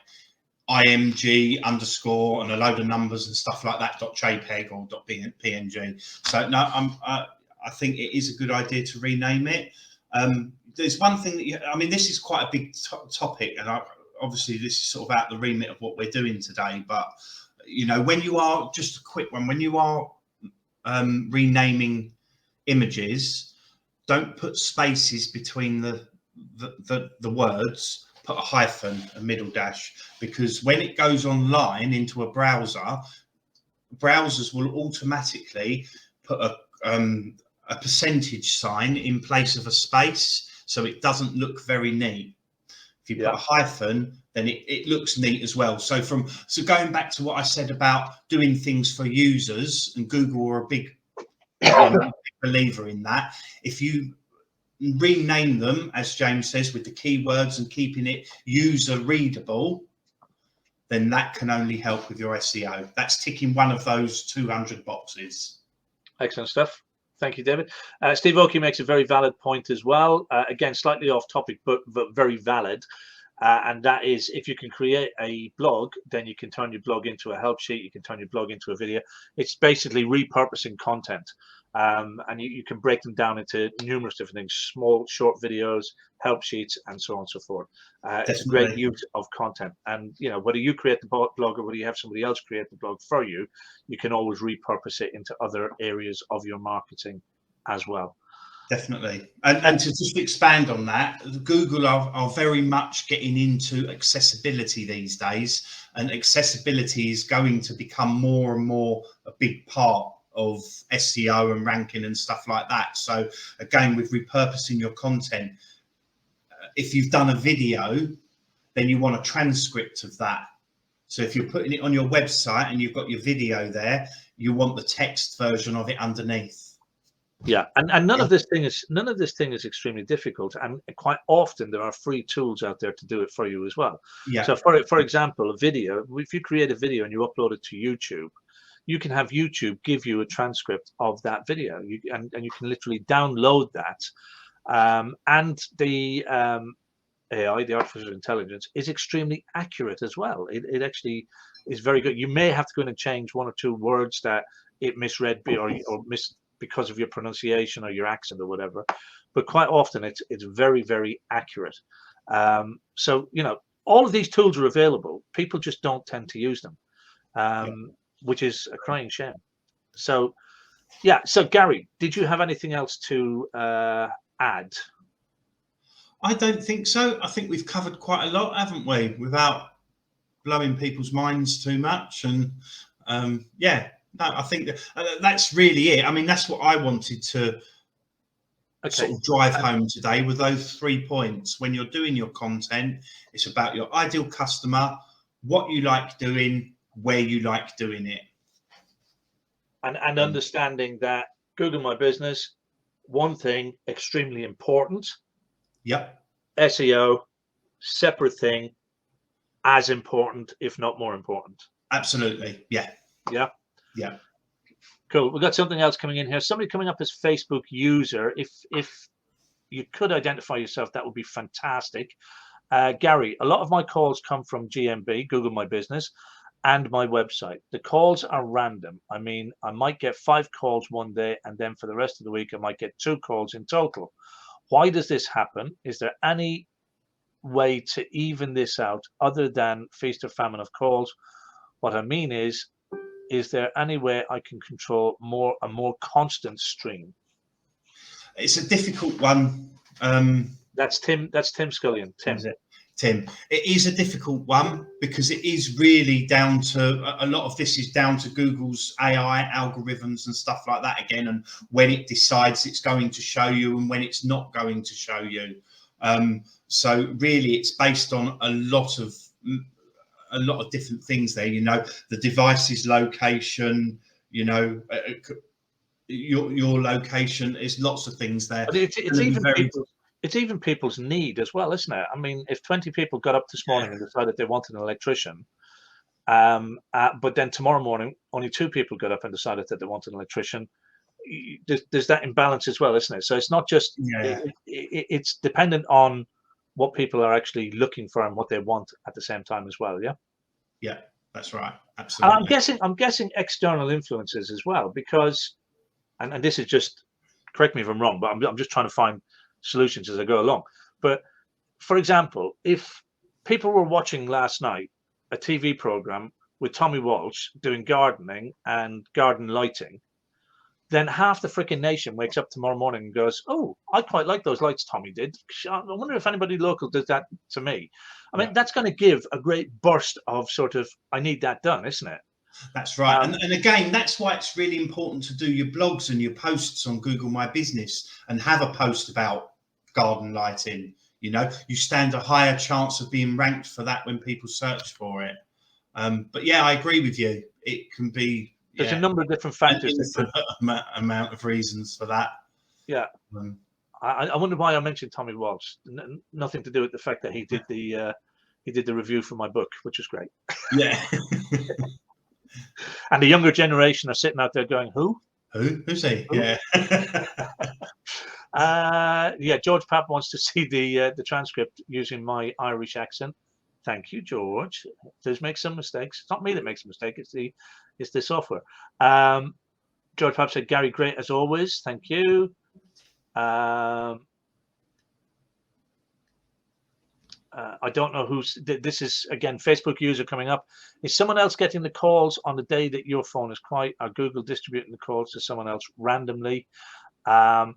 img underscore and a load of numbers and stuff like that .jpeg or .png. So no, I think it is a good idea to rename it. There's one thing that I mean, this is quite a big topic, and obviously this is sort of out the remit of what we're doing today. But you know, when you are, just a quick one, when you are renaming images, don't put spaces between the words. Put a hyphen, a middle dash, because when it goes online into a browser, browsers will automatically put a percentage sign in place of a space, so it doesn't look very neat. If you put a hyphen, then it looks neat as well. So going back to what I said about doing things for users, and Google are a big believer in that. If you rename them, as James says, with the keywords and keeping it user readable, then that can only help with your SEO. That's ticking one of those 200 boxes. Excellent stuff. Thank you, David. Steve Oakey makes a very valid point as well. Again, slightly off topic, but very valid. And that is, if you can create a blog, then you can turn your blog into a help sheet. You can turn your blog into a video. It's basically repurposing content. And you can break them down into numerous different things, small, short videos, help sheets, and so on and so forth. It's a great use of content. And, you know, whether you create the blog or whether you have somebody else create the blog for you, you can always repurpose it into other areas of your marketing as well. Definitely. And to just expand on that, Google are very much getting into accessibility these days, and accessibility is going to become more and more a big part of SEO and ranking and stuff like that. So again, with repurposing your content, if you've done a video, then you want a transcript of that. So if you're putting it on your website and you've got your video there, you want the text version of it underneath. Yeah, and none of this thing is extremely difficult, and quite often there are free tools out there to do it for you as well. Yeah. So for example, a video, if you create a video and you upload it to YouTube, you can have YouTube give you a transcript of that video, and you can literally download that, and the AI, the artificial intelligence, is extremely accurate as well. It actually is very good. You may have to go in and change one or two words that it misread or because of your pronunciation or your accent or whatever, but quite often it's very, very accurate. So all of these tools are available. People just don't tend to use them, which is a crying shame. So yeah. So Gary, did you have anything else to add? I don't think so. I think we've covered quite a lot, haven't we, without blowing people's minds too much. And yeah, no, I think that's really it. I mean, that's what I wanted to sort of drive home today with those 3 points. When you're doing your content, it's about your ideal customer, what you like doing, where you like doing it. And understanding that Google My Business, one thing extremely important. Yep. SEO, separate thing, as important, if not more important. Absolutely. Yeah. Yeah. Yeah. Cool. We've got something else coming in here. Somebody coming up as Facebook user. If you could identify yourself, that would be fantastic. Gary, a lot of my calls come from GMB, Google My Business, and my website. The calls are random. I mean, I might get 5 calls one day, and then for the rest of the week, I might get 2 calls in total. Why does this happen? Is there any way to even this out other than feast or famine of calls? What I mean is there any way I can control a more constant stream? It's a difficult one. That's Tim Scullion. Tim, it is a difficult one because it is really down to a lot of this is down to Google's AI algorithms and stuff like that again, and when it decides it's going to show you and when it's not going to show you. So really, it's based on a lot of different things there. The device's location. Your location. There's lots of things there. But it's even people's need as well, isn't it? I mean, if 20 people got up this morning and decided they wanted an electrician, but then tomorrow morning only 2 people got up and decided that they wanted an electrician, there's that imbalance as well, isn't it? So it's not just it's dependent on what people are actually looking for and what they want at the same time as well. Yeah, that's right. Absolutely. I'm guessing external influences as well, because and this is just, correct me if I'm wrong, but I'm just trying to find solutions as I go along. But for example, if people were watching last night a TV program with Tommy Walsh doing gardening and garden lighting, then half the freaking nation wakes up tomorrow morning and goes, "Oh, I quite like those lights Tommy did. I wonder if anybody local does that to me." I mean, that's going to give a great burst of sort of, I need that done, isn't it? That's right. And again, that's why it's really important to do your blogs and your posts on Google My Business and have a post about garden lighting. You stand a higher chance of being ranked for that when people search for it. But yeah, I agree with you. It can be. There's a number of different factors. Amount of reasons for that. Yeah. I wonder why I mentioned Tommy Walsh. Nothing to do with the fact that he did the review for my book, which was great. Yeah. And the younger generation are sitting out there going, "Who? Who's he?" Who? Yeah. George Papp wants to see the transcript using my Irish accent. Thank you, George. Does make some mistakes. It's not me that makes a mistake. It's the software. George Papp said, "Gary, great as always. Thank you." I don't know this is, again, Facebook user coming up. Is someone else getting the calls on the day that your phone is quiet? Are Google distributing the calls to someone else randomly? I'm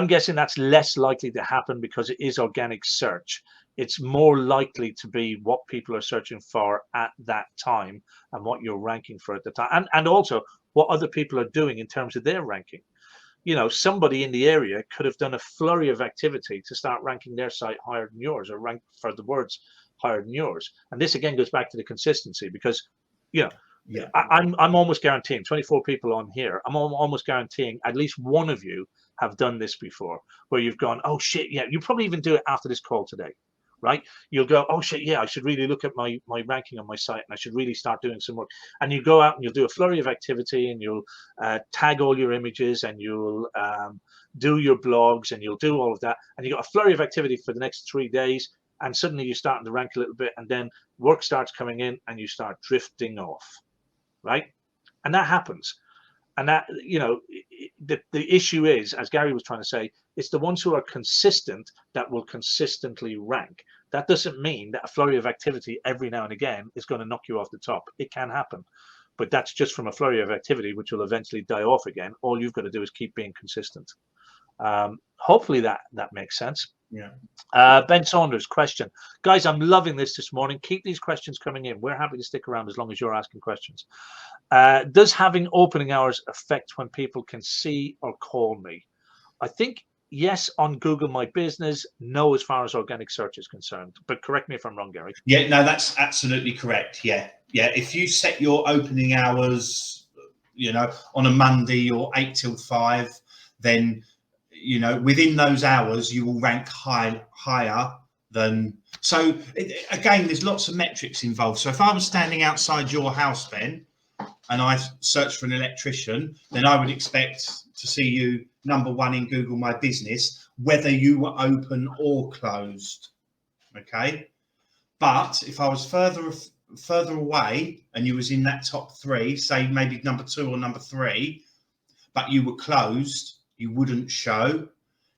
guessing that's less likely to happen because it is organic search. It's more likely to be what people are searching for at that time and what you're ranking for at the time, and also what other people are doing in terms of their ranking. you know, somebody in the area could have done a flurry of activity to start ranking their site higher than yours, or rank for the words higher than yours. And this again goes back to the consistency, because, you know, Yeah. I'm almost guaranteeing 24 people on here. I'm almost guaranteeing at least one of you have done this before, where you've gone, oh shit, yeah. You probably even do it after this call today, right? You'll go, oh shit, yeah, I should really look at my ranking on my site, and I should really start doing some work. And you go out and you'll do a flurry of activity, and you'll tag all your images, and you'll do your blogs, and you'll do all of that, and you got a flurry of activity for the next 3 days, and suddenly you're starting to rank a little bit, and then work starts coming in, and you start drifting off, right? And that happens. And that, you know, the issue is, as Gary was trying to say, it's the ones who are consistent that will consistently rank. That doesn't mean that a flurry of activity every now and again is going to knock you off the top. It can happen, but that's just from a flurry of activity, which will eventually die off again. All you've got to do is keep being consistent. Hopefully that makes sense. Yeah. Ben Saunders, question. Guys, I'm loving this morning. Keep these questions coming in. We're happy to stick around as long as you're asking questions. Does having opening hours affect when people can see or call me? I think yes on Google My Business, no as far as organic search is concerned. But correct me if I'm wrong, Gary. Yeah, no, that's absolutely correct. Yeah. Yeah. If you set your opening hours, you know, on a Monday or 8 till 5, then, you know, within those hours, you will rank higher than. So again, there's lots of metrics involved. So if I was standing outside your house, Ben, and I searched for an electrician, then I would expect to see you #1 in Google My Business, whether you were open or closed. Okay. But if I was further away and you was in that top 3, say maybe #2 or #3, but you were closed, you wouldn't show.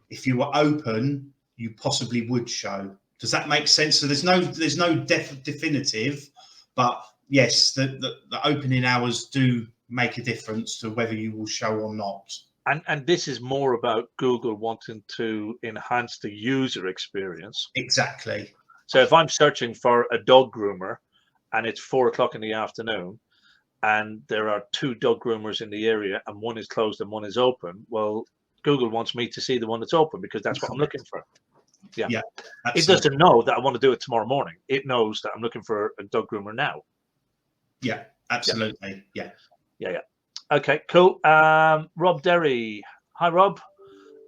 If you were open, you possibly would show. Does that make sense? So there's no definitive, but yes, the opening hours do make a difference to whether you will show or not. And this is more about Google wanting to enhance the user experience. Exactly. So if I'm searching for a dog groomer and it's 4 o'clock in the afternoon, and there are 2 dog groomers in the area, and one is closed and one is open, well, Google wants me to see the one that's open, because that's what I'm looking for. Yeah. Yeah. It doesn't know that I want to do it tomorrow morning. It knows that I'm looking for a dog groomer now. Yeah, absolutely. Yeah. Yeah. Okay, cool. Rob Derry. Hi, Rob.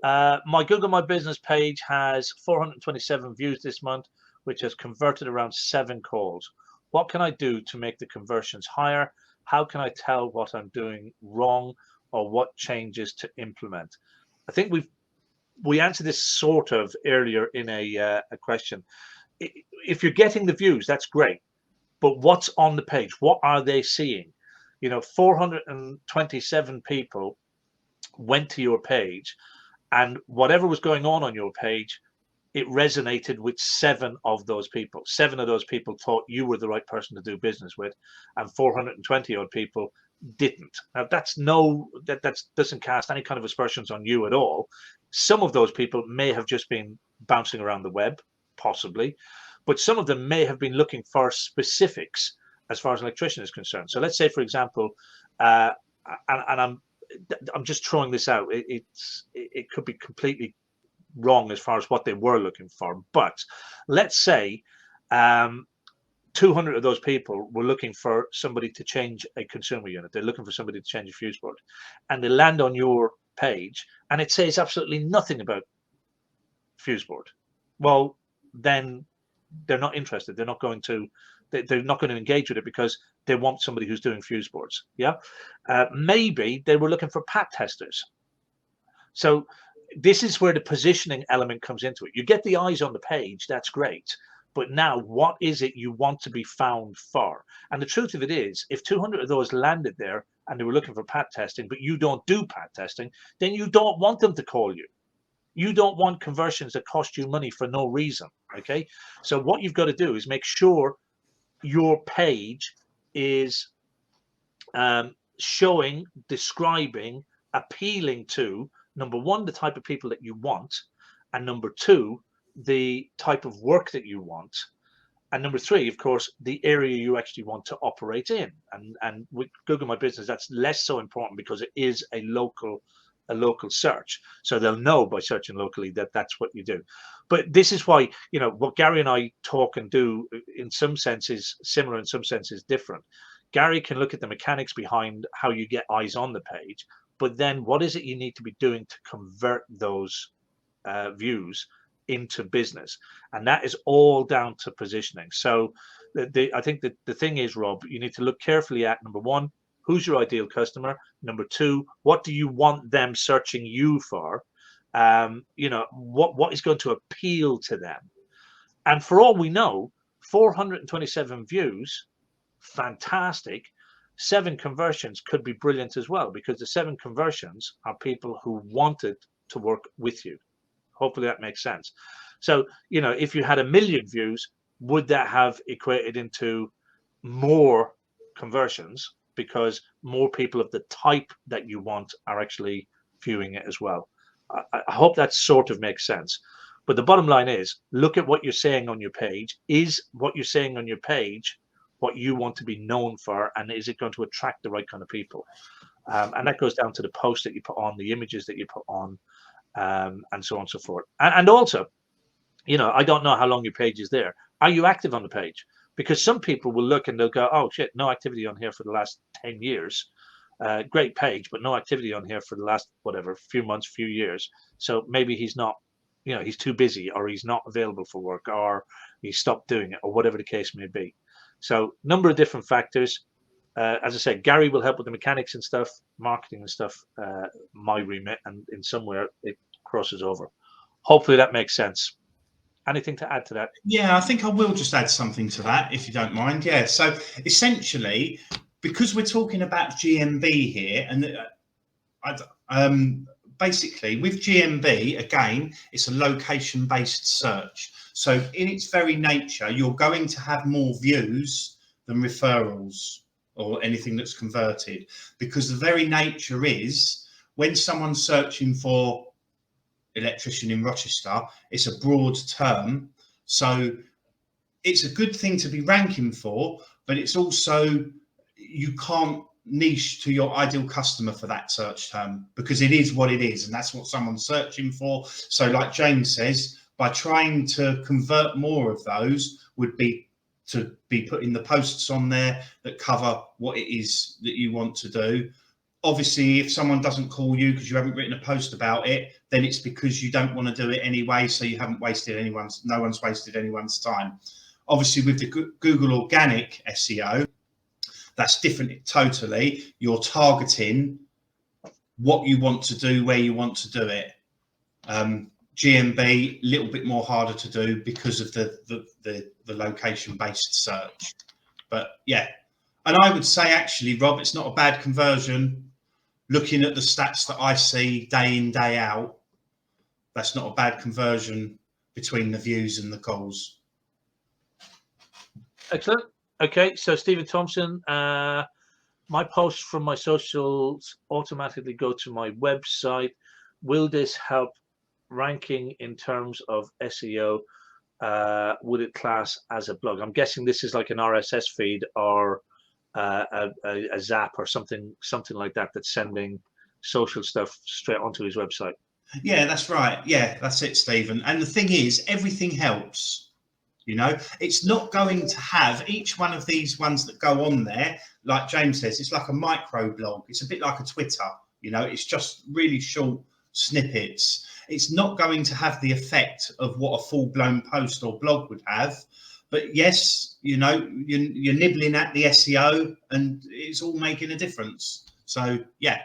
My Google My Business page has 427 views this month, which has converted around 7 calls. What can I do to make the conversions higher? How can I tell what I'm doing wrong, or what changes to implement? I think we answered this sort of earlier in a question. If you're getting the views, that's great. But what's on the page? What are they seeing? You know, 427 people went to your page, and whatever was going on your page, it resonated with 7 of those people. 7 of those people thought you were the right person to do business with, and 420 odd people didn't. Now that doesn't cast any kind of aspersions on you at all. Some of those people may have just been bouncing around the web, possibly, but some of them may have been looking for specifics as far as an electrician is concerned. So let's say, for example, and I'm just throwing this out. It could be completely wrong as far as what they were looking for, but let's say 200 of those people were looking for somebody to change a consumer unit. They're looking for somebody to change a fuse board, and they land on your page and it says absolutely nothing about fuse board. Well, then they're not interested. They're not going to engage with it, because they want somebody who's doing fuse boards. Yeah. Maybe they were looking for pat testers. So this is where the positioning element comes into it. You get the eyes on the page, that's great. But now what is it you want to be found for? And the truth of it is, if 200 of those landed there and they were looking for pat testing, but you don't do pat testing, then you don't want them to call you. You don't want conversions that cost you money for no reason. Okay. So what you've got to do is make sure your page is showing, describing, appealing to, #1, the type of people that you want, and #2, the type of work that you want, and #3, of course, the area you actually want to operate in. And with Google My Business, that's less so important, because it is a local a local search, so they'll know by searching locally that that's what you do. But this is why, you know, what Gary and I talk and do in some senses similar, in some senses different. Gary can look at the mechanics behind how you get eyes on the page, but then what is it you need to be doing to convert those views into business? And that is all down to positioning. So I think that the thing is, Rob, you need to look carefully at, number one, who's your ideal customer? Number two, what do you want them searching you for? You know, what is going to appeal to them? And for all we know, 427 views, fantastic. 7 conversions could be brilliant as well, because the 7 conversions are people who wanted to work with you. Hopefully that makes sense. So, you know, if you had 1 million views, would that have equated into more conversions, because more people of the type that you want are actually viewing it as well? I hope that sort of makes sense. But the bottom line is, look at what you're saying on your page. Is what you're saying on your page what you want to be known for, and is it going to attract the right kind of people? And that goes down to the posts that you put on, the images that you put on, and so on and so forth. And also, you know, I don't know how long your page is there. Are you active on the page? Because some people will look and they'll go, oh shit, no activity on here for the last 10 years. Great page, but no activity on here for the last, whatever, few months, few years. So maybe he's not, you know, he's too busy, or he's not available for work, or he stopped doing it, or whatever the case may be. So number of different factors. As I said, Gary will help with the mechanics and stuff, marketing and stuff, my remit, and in somewhere it crosses over. Hopefully that makes sense. Anything to add to that? Yeah, I think I will just add something to that, if you don't mind. Yeah, so essentially, because we're talking about GMB here, and basically with GMB, again, it's a location-based search. So in its very nature, you're going to have more views than referrals or anything that's converted, because the very nature is, when someone's searching for electrician in Rochester, it's a broad term. So it's a good thing to be ranking for, but it's also, you can't niche to your ideal customer for that search term, because it is what it is, and that's what someone's searching for. So like James says, by trying to convert more of those would be to be putting the posts on there that cover what it is that you want to do. Obviously, if someone doesn't call you because you haven't written a post about it, then it's because you don't want to do it anyway, so you haven't wasted no one's wasted anyone's time. Obviously, with the Google organic SEO, that's different totally. You're targeting what you want to do, where you want to do it. GMB, a little bit more harder to do because of the location-based search. But yeah, and I would say actually, Rob, it's not a bad conversion. Looking at the stats that I see day in, day out, that's not a bad conversion between the views and the calls. Excellent. Okay, so Stephen Thompson, my posts from my socials automatically go to my website. Will this help ranking in terms of SEO? Would it class as a blog? I'm guessing this is like an RSS feed, or a zap, or something like that, that's sending social stuff straight onto his website. Yeah, that's right. Yeah, that's it, Stephen. And the thing is, everything helps. You know, it's not going to have each one of these ones that go on there, like James says, it's like a micro blog. It's a bit like a Twitter. You know, it's just really short snippets. It's not going to have the effect of what a full-blown post or blog would have. But yes, you know, you're nibbling at the SEO, and it's all making a difference. So yeah,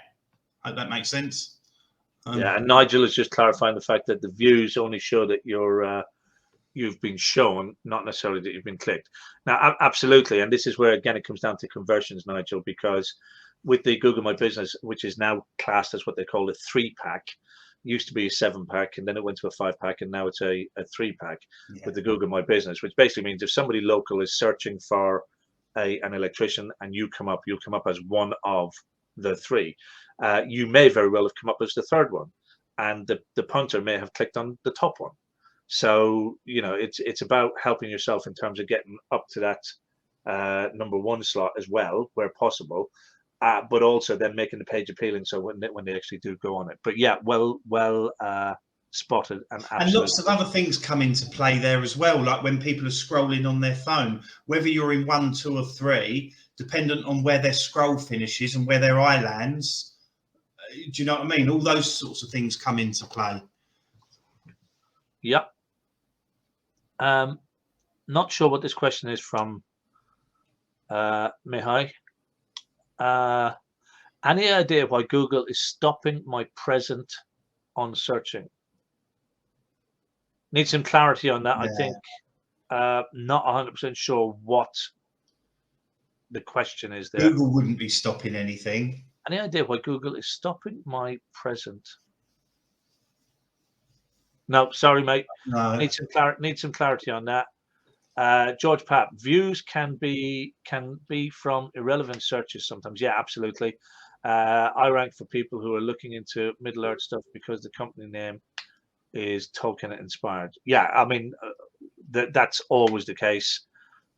I hope that makes sense. Yeah, and Nigel is just clarifying the fact that the views only show that you've been shown, not necessarily that you've been clicked. Now, absolutely, and this is where again it comes down to conversions, Nigel, because with the Google My Business, which is now classed as what they call a 3-pack, used to be a 7-pack, and then it went to a 5-pack, and now it's a 3-pack with the Google My Business, which basically means if somebody local is searching for an electrician and you'll come up as one of the 3. You may very well have come up as the 3rd one, and the punter may have clicked on the top one. So, you know, it's about helping yourself in terms of getting up to that number 1 slot as well, where possible. but also then making the page appealing so when they actually do go on it. But yeah, well spotted, and And lots of absolutely. other things come into play there as well, like when people are scrolling on their phone, whether you're in 1, 2, or 3, dependent on where their scroll finishes and where their eye lands. Do you know what I mean? All those sorts of things come into play. Yep. Not sure what this question is from Mihai. Any idea why Google is stopping my present on searching? Need some clarity on that. Yeah. I think not 100% sure what the question is there. Google wouldn't be stopping anything. Any idea why Google is stopping my present? No, sorry, mate. No. Need some clarity on that. George Papp, views can be from irrelevant searches sometimes. Yeah, absolutely. I rank for people who are looking into Middle Earth stuff because the company name is Tolkien inspired. Yeah, I mean that's always the case,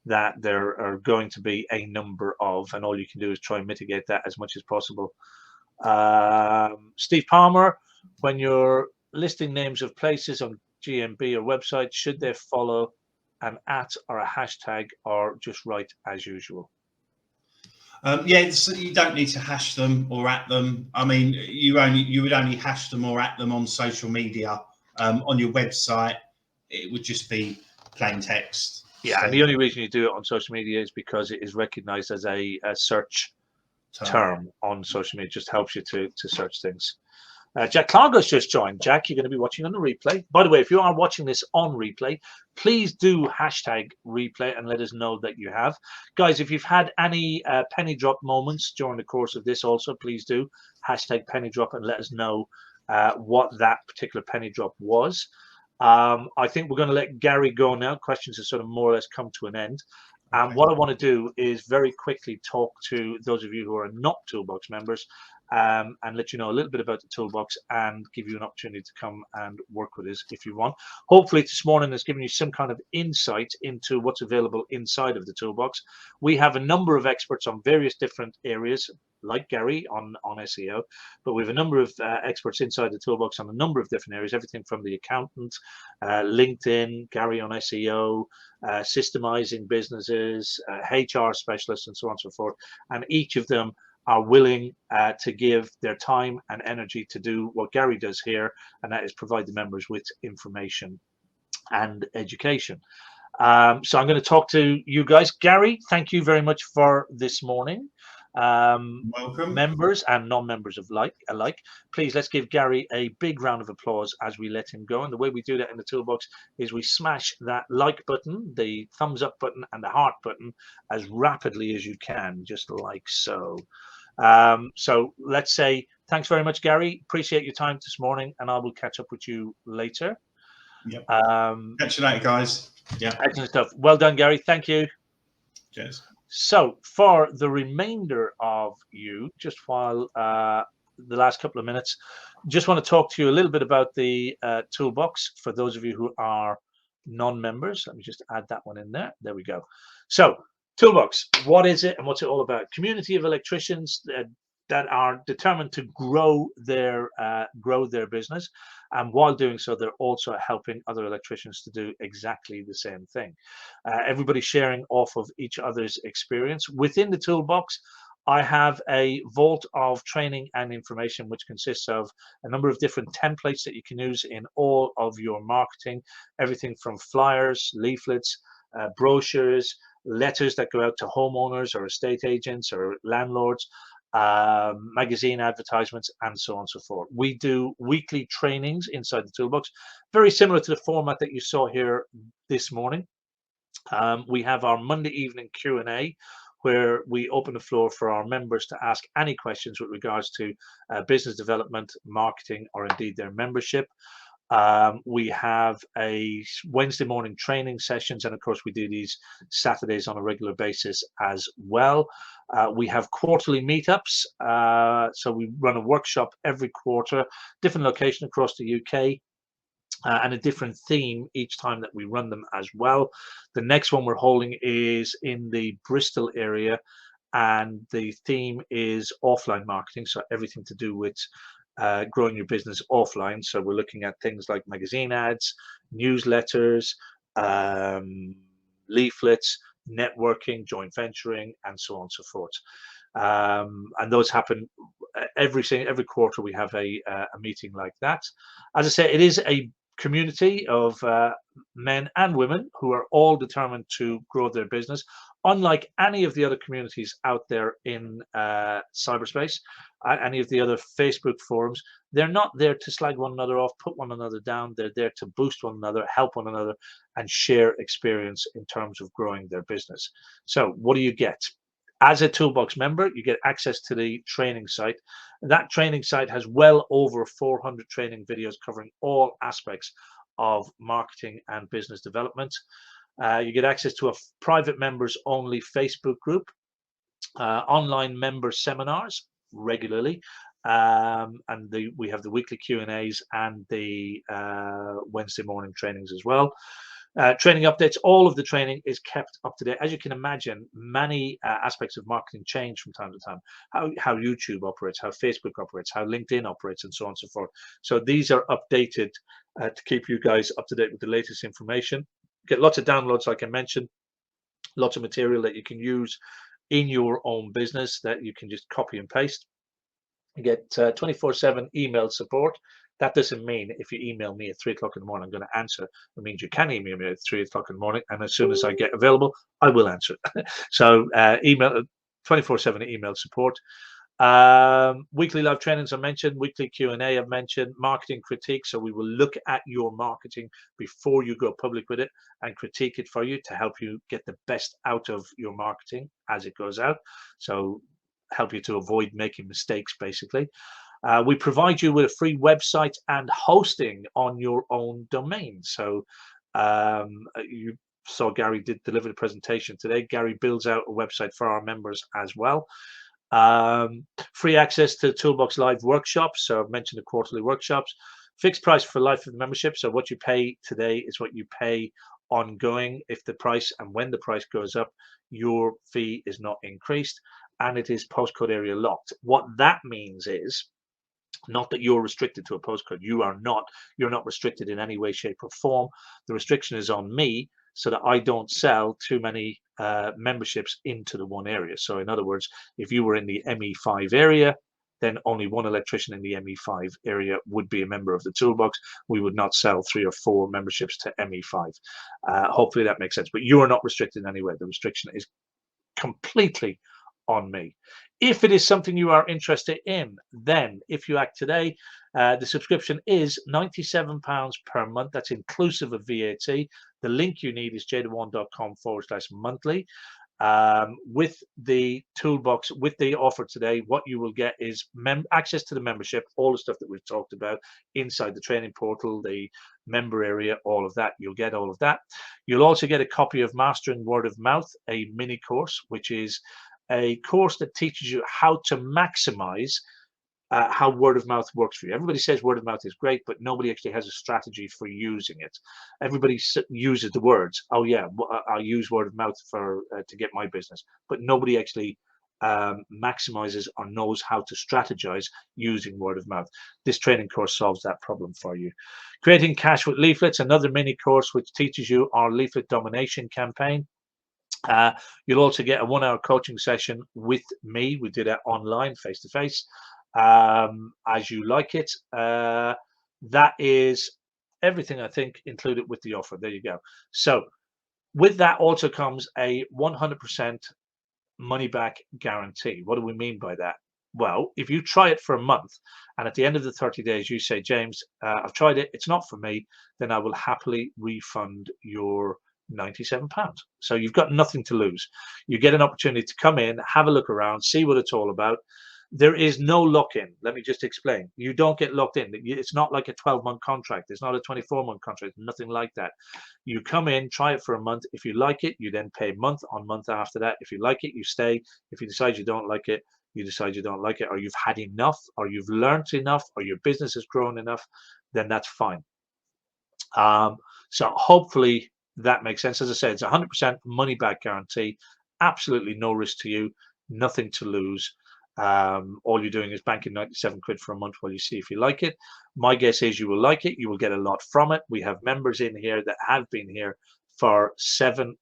that there are going to be a number of, and all you can do is try and mitigate that as much as possible. Steve Palmer, when you're listing names of places on GMB or websites, should they follow an @ or a hashtag, or just write as usual? Yeah, so you don't need to hash them or at them. I mean, you would only hash them or at them on social media. On your website, it would just be plain text. Yeah, So, and the only reason you do it on social media is because it is recognized as a search term on social media. It just helps you to search things. Jack Clargo's just joined. Jack, you're going to be watching on the replay. By the way, if you are watching this on replay, please do hashtag replay and let us know that you have. Guys, if you've had any penny drop moments during the course of this also, please do hashtag penny drop and let us know what that particular penny drop was. I think we're going to let Gary go now. Questions have sort of more or less come to an end. And okay. what I want to do is very quickly talk to those of you who are not Toolbox members, and let you know a little bit about the Toolbox and give you an opportunity to come and work with us if you want. Hopefully this morning has given you some kind of insight into what's available inside of the Toolbox. We have a number of experts on various different areas, like Gary on SEO, but we have a number of experts inside the Toolbox on a number of different areas, everything from the accountant, LinkedIn, Gary on SEO, systemizing businesses, HR specialists, and so on and so forth. And each of them are willing to give their time and energy to do what Gary does here, and that is provide the members with information and education. So I'm going to talk to you guys. Gary, thank you very much for this morning. Welcome. Members and non-members alike, please let's give Gary a big round of applause as we let him go. And the way we do that in the Toolbox is we smash that like button, the thumbs up button, and the heart button as rapidly as you can, just like so. So let's say thanks very much, Gary. Appreciate your time this morning, and I will catch up with you later. Yep. Catch you later, guys. Yeah. Excellent stuff. Well done, Gary. Thank you. Cheers. So for the remainder of you, just while the last couple of minutes, just want to talk to you a little bit about the Toolbox for those of you who are non-members. Let me just add that one in there. There we go. So Toolbox, what is it and what's it all about? Community of electricians that are determined to grow their business, and while doing so, they're also helping other electricians to do exactly the same thing. Everybody sharing off of each other's experience. Within the Toolbox, I have a vault of training and information, which consists of a number of different templates that you can use in all of your marketing, everything from flyers, leaflets, brochures, letters that go out to homeowners or estate agents or landlords, magazine advertisements, and so on and so forth. We do weekly trainings inside the Toolbox, very similar to the format that you saw here this morning. We have our Monday evening Q&A, where we open the floor for our members to ask any questions with regards to business development, marketing, or indeed their membership. We have a Wednesday morning training sessions, and of course we do these Saturdays on a regular basis as well. We have quarterly meetups, so we run a workshop every quarter, different location across the UK, and a different theme each time that we run them as well. The next one we're holding is in the Bristol area, and the theme is offline marketing, so everything to do with growing your business offline. So we're looking at things like magazine ads, newsletters, leaflets, networking, joint venturing, and so on and so forth. And those happen every quarter. We have a meeting like that. As I say, it is a community of men and women who are all determined to grow their business. Unlike any of the other communities out there in cyberspace, any of the other Facebook forums, they're not there to slag one another off, put one another down. They're there to boost one another, help one another, and share experience in terms of growing their business. So what do you get? As a ToolBox member, you get access to the training site. That training site has well over 400 training videos covering all aspects of marketing and business development. You get access to a private members only Facebook group, online member seminars regularly, and we have the weekly Q&As and the Wednesday morning trainings as well. Training updates, all of the training is kept up to date. As you can imagine, many aspects of marketing change from time to time. How YouTube operates, how Facebook operates, how LinkedIn operates, and so on and so forth. So these are updated to keep you guys up to date with the latest information. Get lots of downloads, like I mentioned, lots of material that you can use in your own business that you can just copy and paste. You get 24/7 email support. That doesn't mean if you email me at 3 o'clock in the morning, I'm going to answer. It means you can email me at 3 o'clock in the morning, and as soon as I get available, I will answer. So email 24/7 email support. Weekly live trainings I mentioned, weekly Q&A I've mentioned, marketing critique. So we will look at your marketing before you go public with it and critique it for you to help you get the best out of your marketing as it goes out. So help you to avoid making mistakes, basically. We provide you with a free website and hosting on your own domain. So you saw Gary did deliver the presentation today. Gary builds out a website for our members as well. Free access to ToolBox Live workshops. So I've mentioned the quarterly workshops. Fixed price for life of the membership. So what you pay today is what you pay ongoing. If the price and when the price goes up, your fee is not increased, and it is postcode area locked. What that means is not that you're restricted to a postcode. You're not restricted in any way, shape, or form. The restriction is on me so that I don't sell too many memberships into the one area. So in other words, if you were in the ME5 area, then only one electrician in the ME5 area would be a member of the ToolBox. We would not sell 3 or 4 memberships to ME5. Hopefully that makes sense. But you are not restricted in any way. The restriction is completely on me. If it is something you are interested in, then if you act today, the subscription is £97 per month. That's inclusive of VAT. The link you need is jada1.com/monthly. With the ToolBox, with the offer today, what you will get is access to the membership, all the stuff that we've talked about inside the training portal, the member area, all of that. You'll get all of that. You'll also get a copy of Mastering Word of Mouth, a mini course, which is a course that teaches you how to maximize how word of mouth works for you. Everybody says word of mouth is great, but nobody actually has a strategy for using it. Everybody uses the words. Oh yeah, I'll use word of mouth for to get my business, but nobody actually maximizes or knows how to strategize using word of mouth. This training course solves that problem for you. Creating Cash with Leaflets, another mini course which teaches you our leaflet domination campaign. You'll also get a 1-hour coaching session with me. We did it online, face to face, as you like it. That is everything, I think, included with the offer. There you go. So with that also comes a 100% money back guarantee. What do we mean by that? Well, if you try it for a month and at the end of the 30 days you say, James, I've tried it, it's not for me, then I will happily refund your £97. So you've got nothing to lose. You get an opportunity to come in, have a look around, see what it's all about. There is no lock-in. Let me just explain. You don't get locked in. It's not like a 12-month contract. It's not a 24-month contract. Nothing like that. You come in, try it for a month. If you like it, you then pay month on month after that. If you like it, you stay. If you decide you don't like it, you decide you don't like it, or you've had enough, or you've learned enough, or your business has grown enough, then that's fine. So hopefully that makes sense. As I said, it's 100% money back guarantee, absolutely no risk to you. nothing to lose. All you're doing is banking 97 quid for a month while you see if you like it. My guess is you will like it. You will get a lot from it. We have members in here that have been here for 7+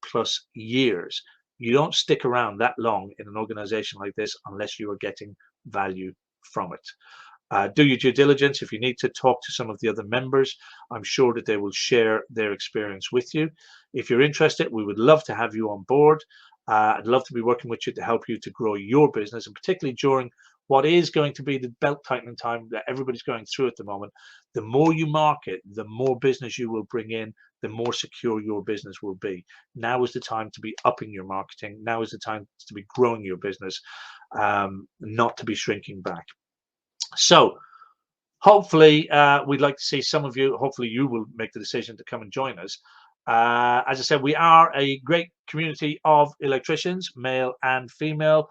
years. You don't stick around that long in an organization like this unless you are getting value from it. Do your due diligence. If you need to talk to some of the other members, I'm sure that they will share their experience with you. If you're interested, we would love to have you on board. I'd love to be working with you to help you to grow your business, and particularly during what is going to be the belt tightening time that everybody's going through at the moment. The more you market, the more business you will bring in, the more secure your business will be. Now is the time to be upping your marketing. Now is the time to be growing your business, not to be shrinking back. So hopefully we'd like to see some of you. Hopefully you will make the decision to come and join us. As I said, we are a great community of electricians, male and female,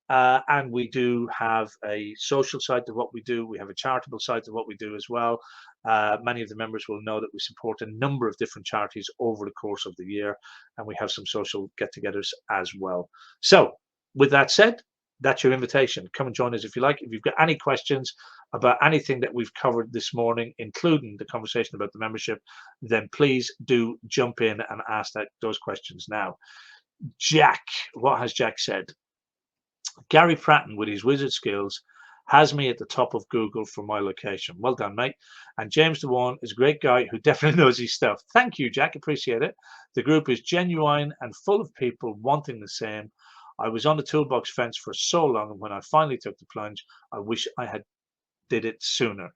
and we do have a social side to what we do. We have a charitable side to what we do as well. Many of the members will know that we support a number of different charities over the course of the year, and we have some social get-togethers as well. So with that said, that's your invitation. Come and join us if you like. If you've got any questions about anything that we've covered this morning, including the conversation about the membership, then please do jump in and ask those questions now. Jack, what has Jack said? Gary Pratten, with his wizard skills, has me at the top of Google for my location. Well done, mate. And James DeWan is a great guy who definitely knows his stuff. Thank you, Jack. Appreciate it. The group is genuine and full of people wanting the same. I was on the toolbox fence for so long, and when I finally took the plunge, I wish I had did it sooner.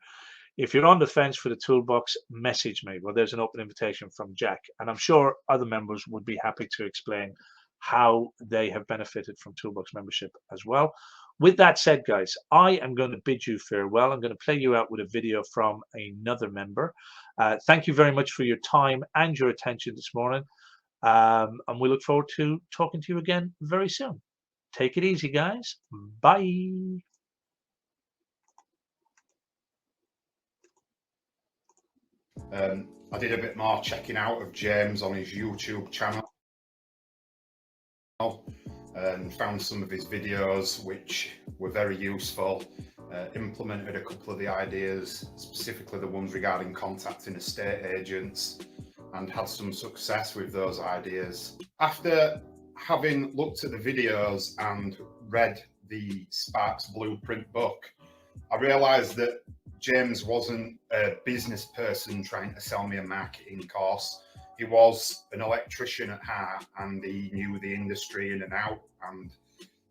If you're on the fence for the toolbox, message me. Well, there's an open invitation from Jack, and I'm sure other members would be happy to explain how they have benefited from toolbox membership as well. With that said, guys, I am going to bid you farewell. I'm going to play you out with a video from another member. Thank you very much for your time and your attention this morning. And we look forward to talking to you again very soon. Take it easy, guys. Bye. I did a bit more checking out of James on his YouTube channel and found some of his videos which were very useful. Implemented a couple of the ideas, specifically the ones regarding contacting estate agents, and had some success with those ideas. After having looked at the videos and read the S.P.A.R.K.S Blueprint book, I realised that James wasn't a business person trying to sell me a marketing course. He was an electrician at heart, and he knew the industry in and out, and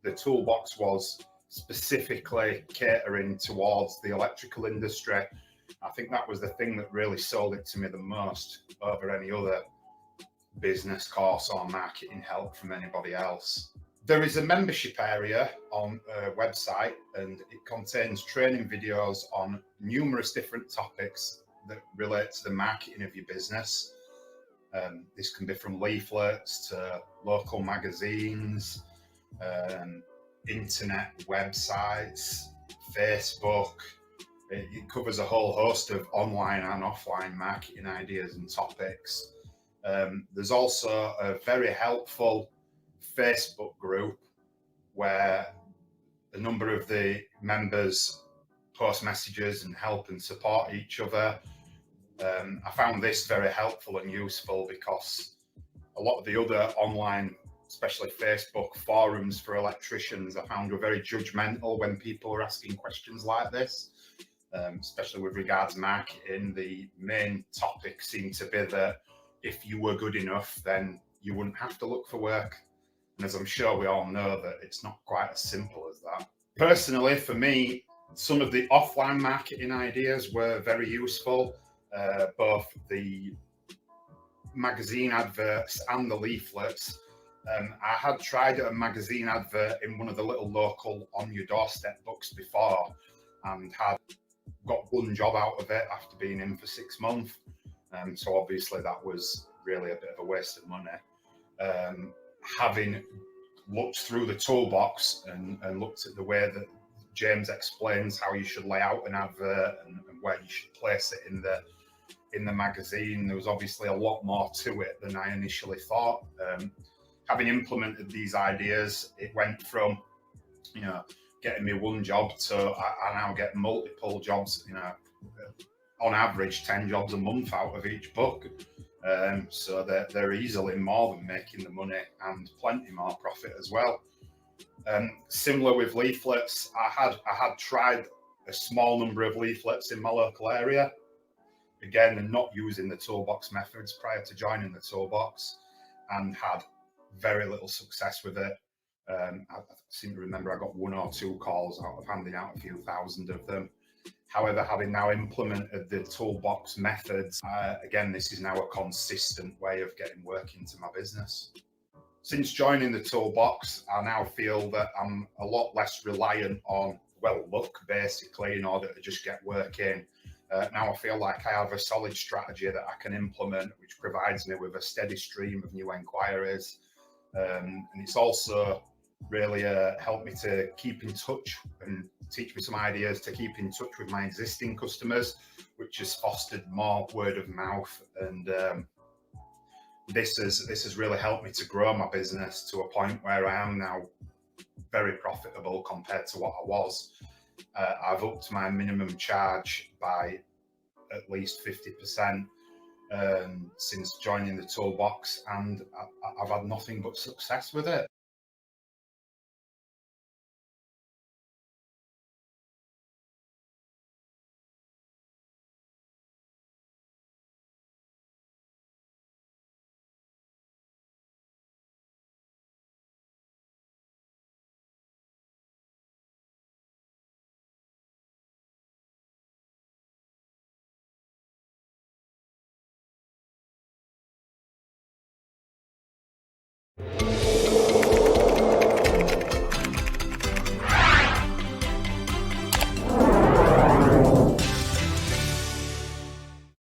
the toolbox was specifically catering towards the electrical industry. I think that was the thing that really sold it to me the most over any other business course or marketing help from anybody else. There is a membership area on a website, and it contains training videos on numerous different topics that relate to the marketing of your business. This can be from leaflets to local magazines, internet websites, Facebook. It covers a whole host of online and offline marketing ideas and topics. There's also a very helpful Facebook group where a number of the members post messages and help and support each other. I found this very helpful and useful because a lot of the other online, especially Facebook forums for electricians, I found were very judgmental when people were asking questions like this, especially with regards to marketing. The main topic seemed to be that if you were good enough, then you wouldn't have to look for work. And as I'm sure we all know, that it's not quite as simple as that. Personally, for me, some of the offline marketing ideas were very useful, both the magazine adverts and the leaflets. I had tried a magazine advert in one of the little local on your doorstep books before and had got one job out of it after being in for 6 months. So obviously that was really a bit of a waste of money. Having looked through the toolbox and looked at the way that James explains how you should lay out an advert and where you should place it in the magazine, there was obviously a lot more to it than I initially thought. Having implemented these ideas, it went from you know, getting me one job to I now get multiple jobs, you know, on average 10 jobs a month out of each book. So they're easily more than making the money and plenty more profit as well. Similar with leaflets, I had tried a small number of leaflets in my local area. Again, not using the toolbox methods prior to joining the toolbox, and had very little success with it. I seem to remember I got 1 or 2 calls out of handing out a few thousand of them. However, having now implemented the toolbox methods, again, this is now a consistent way of getting work into my business. Since joining the toolbox, I now feel that I'm a lot less reliant on, well, luck, basically, in order to just get work in. Now I feel like I have a solid strategy that I can implement, which provides me with a steady stream of new inquiries. And it's also really helped me to keep in touch and teach me some ideas to keep in touch with my existing customers, which has fostered more word of mouth. And this has really helped me to grow my business to a point where I am now very profitable compared to what I was. I've upped my minimum charge by at least 50% since joining the toolbox, and I've had nothing but success with it.